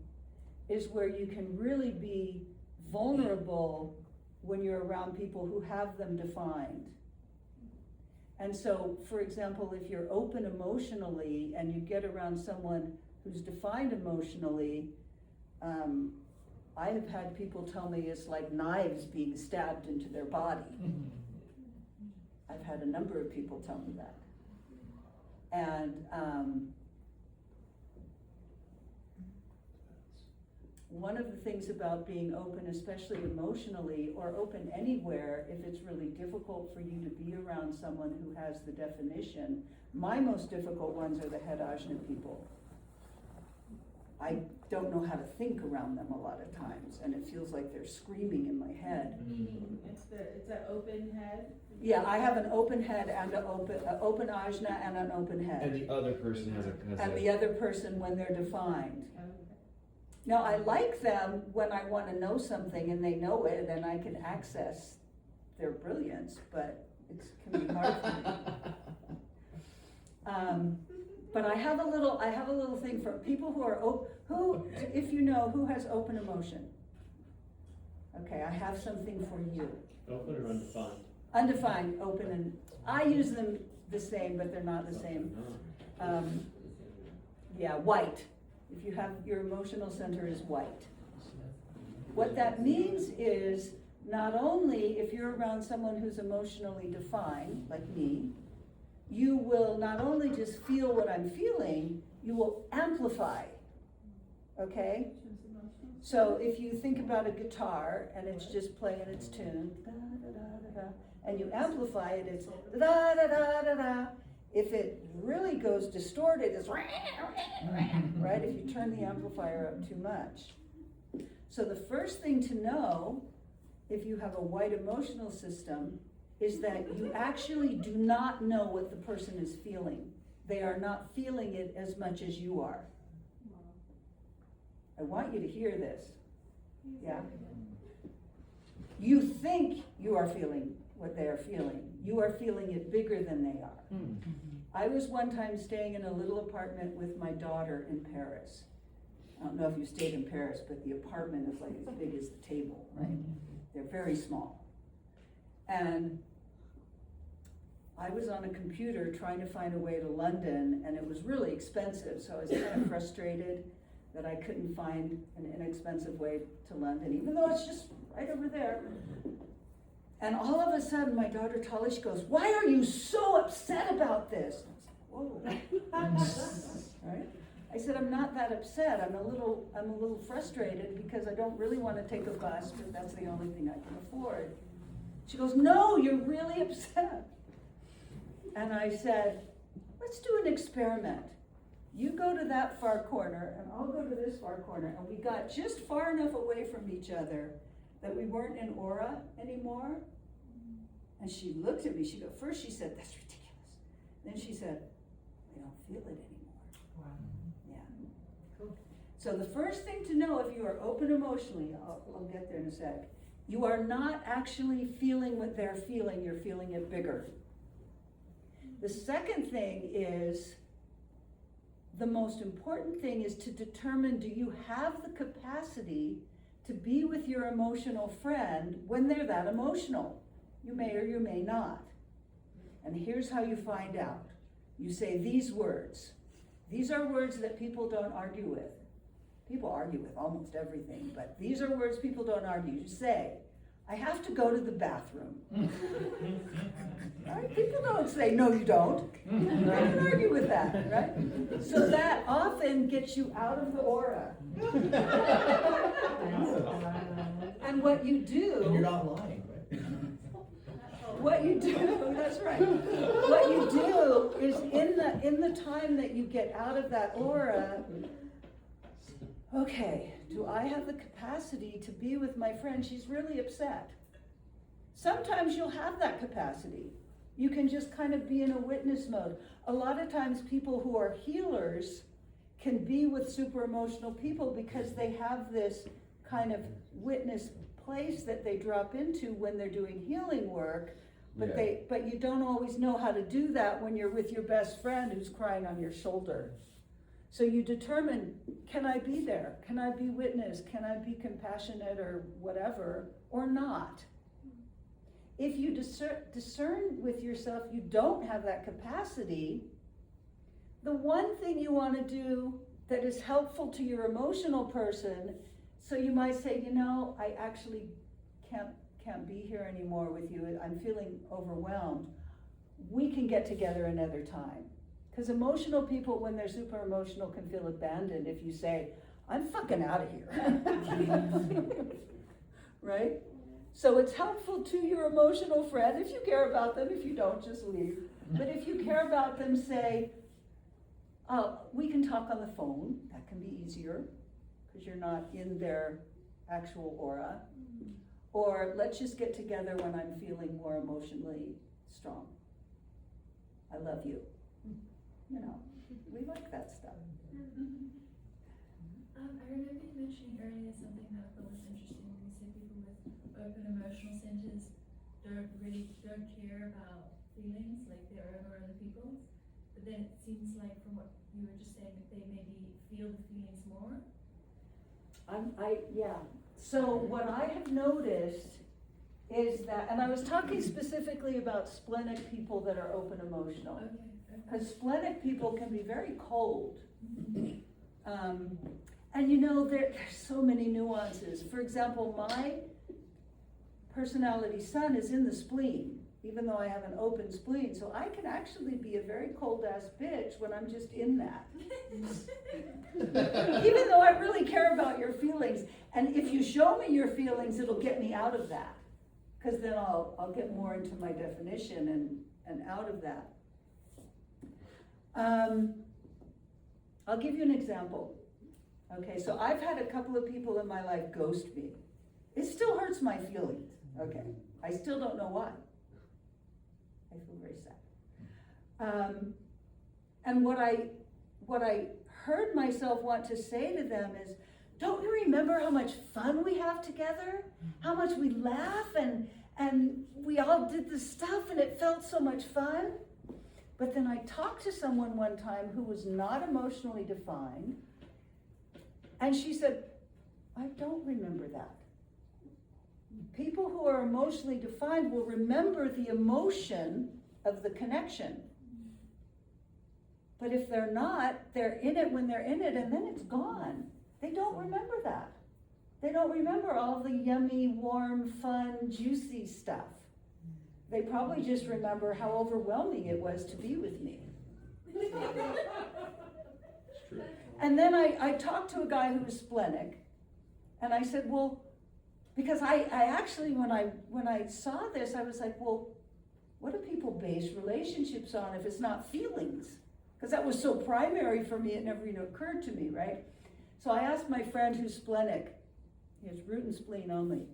is where you can really be vulnerable when you're around people who have them defined. And so, for example, if you're open emotionally and you get around someone who's defined emotionally, I have had people tell me it's like knives being stabbed into their body. I've had a number of people tell me that. And one of the things about being open, especially emotionally, or open anywhere, if it's really difficult for you to be around someone who has the definition, my most difficult ones are the head ajna people. I don't know how to think around them a lot of times, and it feels like they're screaming in my head. Meaning it's an open head? Yeah, I have an open head and an open ajna and an open head. And the other person has And the other person when they're defined. Okay. Now, I like them when I want to know something and they know it and I can access their brilliance, but it can be hard for me. But I have a little thing for people who are who, if you know, who has open emotion. Okay, I have something for you. Open or undefined? Undefined, open, and I use them the same, but they're not the same. Yeah, white. If you have, your emotional center is white. What that means is, not only if you're around someone who's emotionally defined, like me, you will not only just feel what I'm feeling, you will amplify, okay? So if you think about a guitar and it's just playing its tune, da, da, da, da, da, and you amplify it, it's da da da da da. If it really goes distorted, it's right? If you turn the amplifier up too much. So the first thing to know, if you have a white emotional system, is that you actually do not know what the person is feeling. They are not feeling it as much as you are. I want you to hear this. Yeah? You think you are feeling what they are feeling. You are feeling it bigger than they are. I was one time staying in a little apartment with my daughter in Paris. I don't know if you stayed in Paris, but the apartment is like as big as the table, right? They're very small. And I was on a computer trying to find a way to London, and it was really expensive, so I was kind of frustrated that I couldn't find an inexpensive way to London, even though it's just right over there. And all of a sudden, my daughter Talish goes, "Why are you so upset about this?" I was like, whoa. Right? I said, "I'm not that upset. I'm a little frustrated because I don't really want to take a bus, but that's the only thing I can afford." She goes, "No, you're really upset." And I said, "Let's do an experiment. You go to that far corner, and I'll go to this far corner." And we got just far enough away from each other that we weren't in aura anymore. And she looked at me. First she said, "That's ridiculous." Then she said, "I don't feel it anymore." Wow. Yeah. Cool. So the first thing to know if you are open emotionally, I'll get there in a sec, you are not actually feeling what they're feeling, you're feeling it bigger. The second thing is, the most important thing is to determine, do you have the capacity to be with your emotional friend when they're that emotional? You may or you may not. And here's how you find out. You say these words. These are words that people don't argue with. People argue with almost everything, but these are words people don't argue. You say, I have to go to the bathroom. Right? People don't say, no, you don't. They don't argue with that, right? So that often gets you out of the aura. And what you do... And you're not lying, right? What you do, that's right. What you do is in the time that you get out of that aura, okay, do I have the capacity to be with my friend? She's really upset. Sometimes you'll have that capacity. You can just kind of be in a witness mode. A lot of times people who are healers can be with super emotional people because they have this kind of witness place that they drop into when they're doing healing work. But but you don't always know how to do that when you're with your best friend who's crying on your shoulder. So you determine, can I be there? Can I be witness? Can I be compassionate or whatever, or not? If you discern with yourself you don't have that capacity, the one thing you want to do that is helpful to your emotional person, so you might say, you know, I actually can't be here anymore with you. I'm feeling overwhelmed. We can get together another time. Because emotional people, when they're super emotional, can feel abandoned if you say, I'm fucking out of here. Right? So it's helpful to your emotional friend, if you care about them. If you don't, just leave. But if you care about them, say, we can talk on the phone. That can be easier, because you're not in their actual aura. Or let's just get together when I'm feeling more emotionally strong. I love you. You know, we like that stuff. I remember you mentioning earlier something that I thought was interesting when you said people with open emotional centers don't care about feelings, like their own or other people's. But then it seems like from what you were just saying that they maybe feel the feelings more. Yeah. So what I have noticed is that, and I was talking specifically about splenic people that are open emotional. Okay. Because splenic people can be very cold. And you know, there's so many nuances. For example, my personality sun is in the spleen, even though I have an open spleen. So I can actually be a very cold ass bitch when I'm just in that. Even though I really care about your feelings. And if you show me your feelings, it'll get me out of that. Because then I'll get more into my definition and out of that. I'll give you an example. Okay, so I've had a couple of people in my life ghost me. It still hurts my feelings. Okay, I still don't know why. I feel very sad. And what I heard myself want to say to them is, don't you remember how much fun we have together? How much we laugh and we all did this stuff and it felt so much fun? But then I talked to someone one time who was not emotionally defined, and she said, I don't remember that. People who are emotionally defined will remember the emotion of the connection. But if they're not, they're in it when they're in it, and then it's gone. They don't remember that. They don't remember all the yummy, warm, fun, juicy stuff. They probably just remember how overwhelming it was to be with me. It's true. And then I talked to a guy who was splenic, and I said, well, because I actually, when I saw this, I was like, well, what do people base relationships on if it's not feelings? Because that was so primary for me, it never even occurred to me, right? So I asked my friend who's splenic, he has root and spleen only,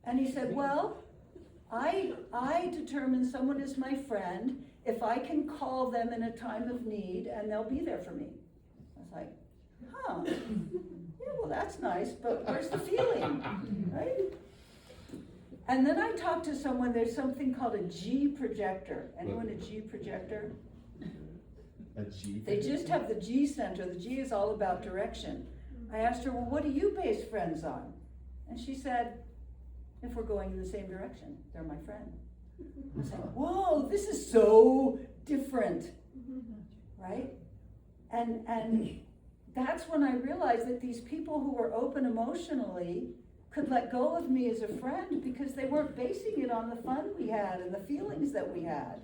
and he said, well, I determine someone is my friend if I can call them in a time of need and they'll be there for me. I was like, huh. that's nice, but where's the feeling, right? And then I talked to someone, there's something called a G projector. Anyone a G projector? A G? They just have the G center. The G is all about direction. I asked her, well, what do you base friends on? And she said, if we're going in the same direction, they're my friend. I was like, whoa, this is so different, right? And that's when I realized that these people who were open emotionally could let go of me as a friend because they weren't basing it on the fun we had and the feelings that we had.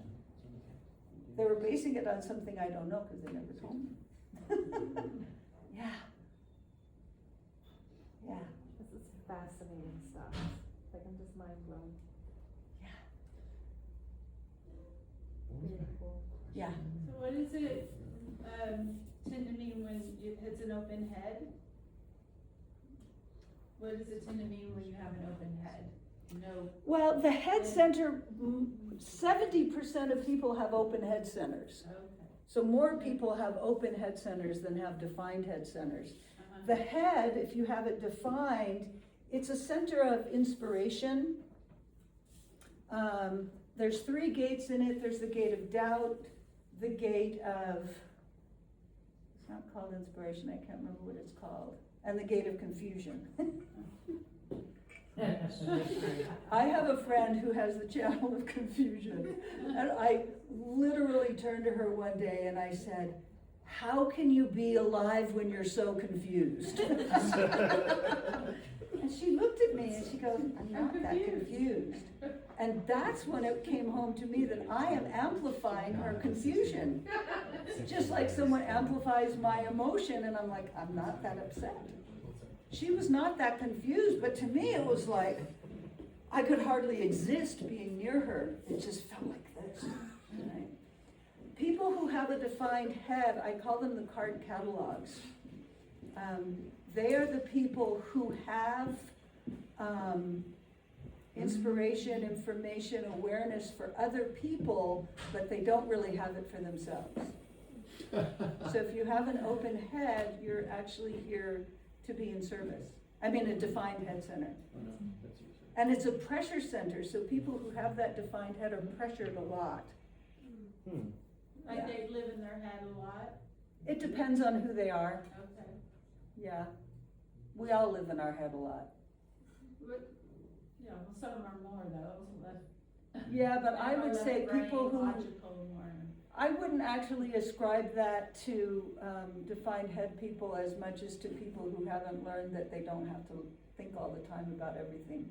They were basing it on something I don't know because they never told me. Yeah. Yeah. This is fascinating stuff. Like, I'm just mind blown. Yeah. Very cool. Yeah. So what does it, tend to mean when it's an open head? What does it tend to mean when you have an open head? No. Well, the head center, 70% of people have open head centers. Okay. So more people have open head centers than have defined head centers. Uh-huh. The head, if you have it defined, it's a center of inspiration. There's 3 gates in it. There's the gate of doubt, the gate of, it's not called inspiration, I can't remember what it's called, and the gate of confusion. I have a friend who has the channel of confusion, and I literally turned to her one day and I said, how can you be alive when you're so confused? And she looked at me and she goes, I'm not that confused. And that's when it came home to me that I am amplifying her confusion. Just like someone amplifies my emotion and I'm like, I'm not that upset. She was not that confused, but to me it was like, I could hardly exist being near her. It just felt like this. Right? People who have a defined head, I call them the card catalogs. They are the people who have inspiration, information, awareness for other people, but they don't really have it for themselves. So if you have an open head, you're actually here to be in service. I mean, a defined head center. And it's a pressure center, so people who have that defined head are pressured a lot. Like Yeah. they live in their head a lot? It depends on who they are. Okay. Yeah. We all live in our head a lot. But, yeah, well, some of them are more though, less. Yeah, but I would less say brain, people who, logical, more. I wouldn't actually ascribe that to defined head people as much as to people who haven't learned that they don't have to think all the time about everything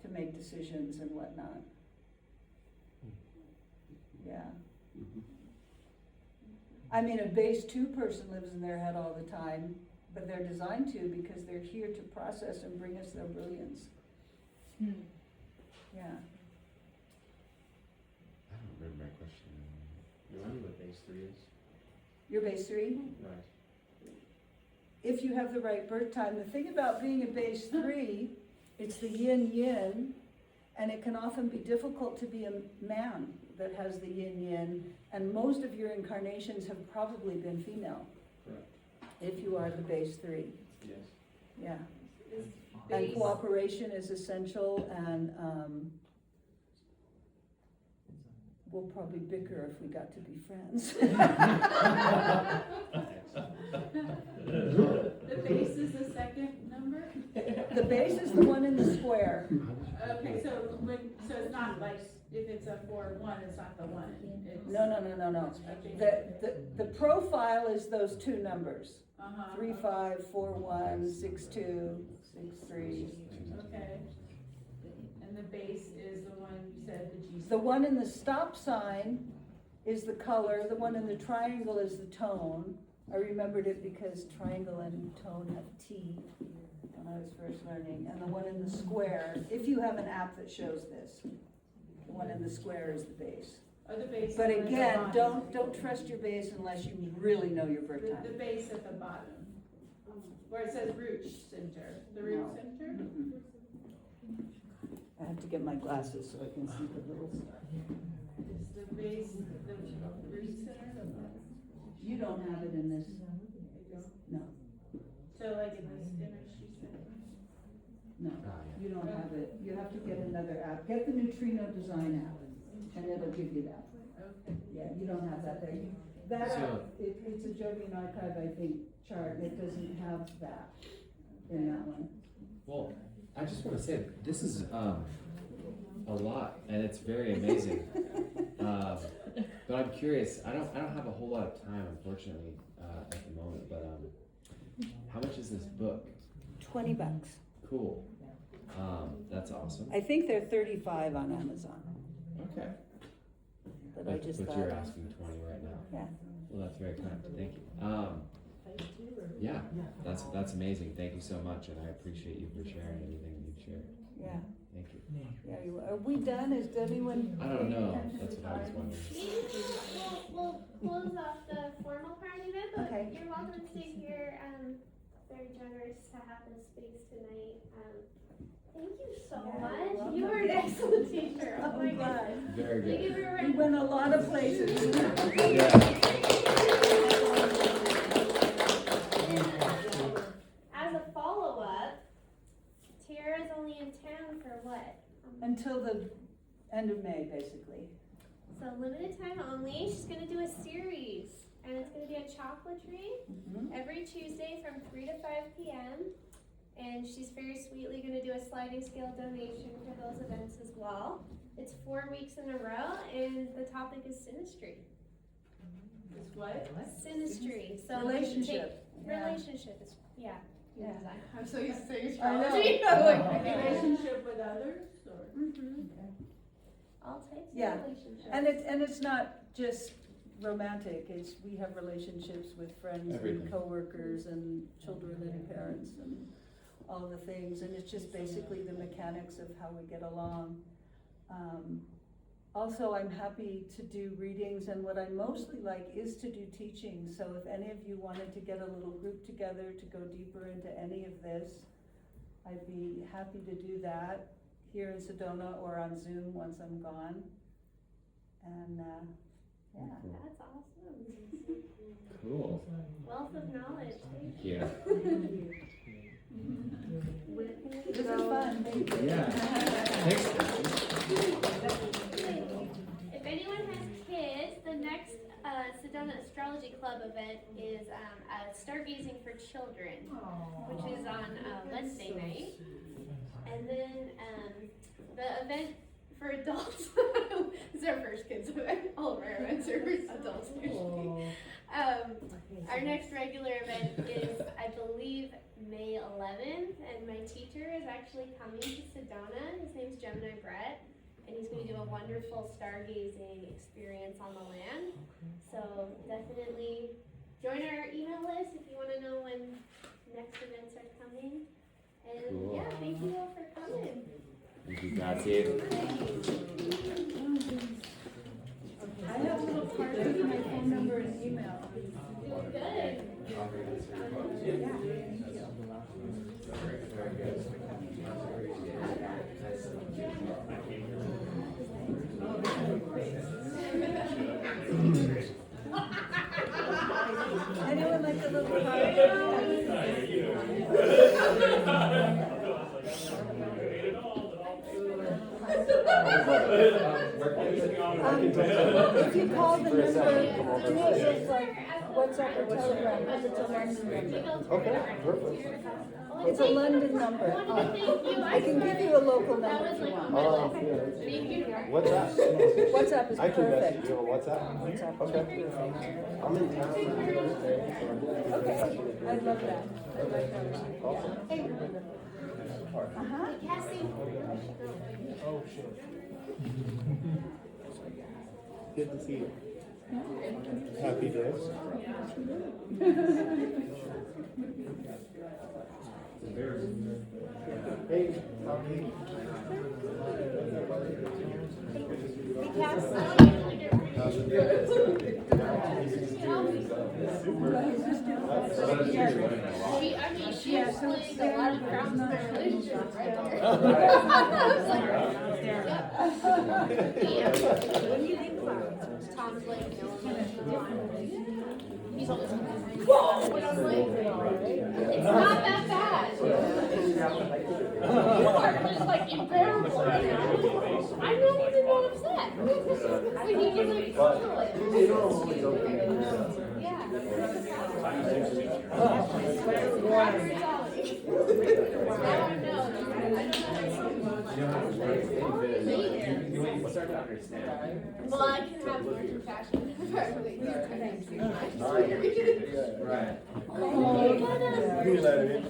to make decisions and whatnot. Yeah. I mean, a base 2 person lives in their head all the time, but they're designed to because they're here to process and bring us their brilliance. Yeah. I don't remember my question. Remind me what base 3 is? You're base 3? Right. If you have the right birth time. The thing about being a base 3, it's the yin-yin, and it can often be difficult to be a man that has the yin-yin, and most of your incarnations have probably been female. Correct. If you are the base 3. Yes. Yeah. Is And base- cooperation is essential, and we'll probably bicker if we got to be friends. The base is the second number? The base is the one in the square. Okay, so so it's not like, if it's a 4-1, it's not the one, it's. No. Okay. The profile is those 2 numbers. Uh-huh. 3, 5, 4, 1, 6, 2, 6, 3. Okay. And the base is the one you said, the G. The one in the stop sign is the color, the one in the triangle is the tone. I remembered it because triangle and tone have T when I was first learning. And the one in the square, if you have an app that shows this, the one in the square is the base. Oh, the base. But is at the again, bottom. don't trust your base unless you really know your birth The time. base at the bottom, where it says root center, the root No. center? I have to get my glasses so I can see the little stuff. Is the base, the root center? You don't have it in this, no. So like in this don't have it. You have to get another app. Get the Neutrino Design app, and it'll give you that. Okay. Yeah, you don't have that there. That So- app, it's a Jovian Archive, I think, chart. It doesn't have that in that one. Well, I just want to say this is a lot, and it's very amazing. But I'm curious. I don't have a whole lot of time, unfortunately, at the moment. But how much is this book? $20. Cool. That's awesome. I think they're 35 on Amazon. Okay. But I just but you're thought, asking 20 right now. yeah. Well, that's very kind. Thank you. Yeah, that's amazing. Thank you so much, and I appreciate you for sharing everything you've shared. Yeah. Thank you. Yeah, are we done? Is anyone? I don't know. That's what I was wondering. We'll close off the formal part of it, but Okay. you're welcome to stay here. Very generous to have this space tonight. Thank you so Yeah, much. you're welcome. You were an excellent teacher. Oh my I'm glad. Very goodness. You good. give her We went a lot of places. Yeah. As a follow-up, Tiera's only in town for what? Until the end of May, basically. So limited time only. She's gonna do a series, and it's gonna be at Chocolatry every Tuesday from 3 to 5 p.m. And she's very sweetly gonna do a sliding scale donation for those events as well. It's 4 weeks in a row, and the topic is synastry. It's what? Synastry. So Relationship. Yeah. Relationship is Yeah. I'm so used to saying I know. astrology. I know. Relationship with others, or? all types Yeah. of relationships. And it's not just romantic. We have relationships with friends Everything. and coworkers and children and parents and all the things. And it's just basically the mechanics of how we get along. Also, I'm happy to do readings, and what I mostly like is to do teaching. So if any of you wanted to get a little group together to go deeper into any of this, I'd be happy to do that here in Sedona or on Zoom once I'm gone. And yeah. That's awesome. Cool. Wealth of knowledge. Thank you. Yeah. This is fun. Thank you. Yeah. Thanks. If anyone has kids, the next Sedona Astrology Club event is Stargazing for Children, which is on Wednesday night. And then the event for adults is our first kids event. All of our events are for adults usually. Our next regular event is, I believe, May 11th, and my teacher is actually coming to Sedona. His name's Gemini Brett, and he's going to do a wonderful stargazing experience on the land. So definitely join our email list if you want to know when next events are coming. And Cool. yeah, thank you all for coming. Thank you, Grazie. I have a little card with my phone number and email. Good. Anyone like a little card? If you call the number, do it with like WhatsApp or Telegram, because it's a London number. Okay, perfect. It's a London number. I can give you a local number if you want. WhatsApp. WhatsApp is I can message perfect. you on WhatsApp. Okay. I'm in town Thursday. Okay, I'd love that. I'd like that. Awesome. Uh-huh. Cassie. Oh, shit. Good to see you. Happy days. Hey, how are you? She's playing a lot of crowns in their relationship right there. What do you think about it? Tom's like, he's always like, whoa! And I'm like, it's not that bad. You are just like, like bearable, you know? I'm not even that upset. So he can like control it. They don't always open it. Yeah. Now I know. You know how it works, you start to understand. Well, I can have more compassion for everybody. Right. You let it in.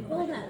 Hold on.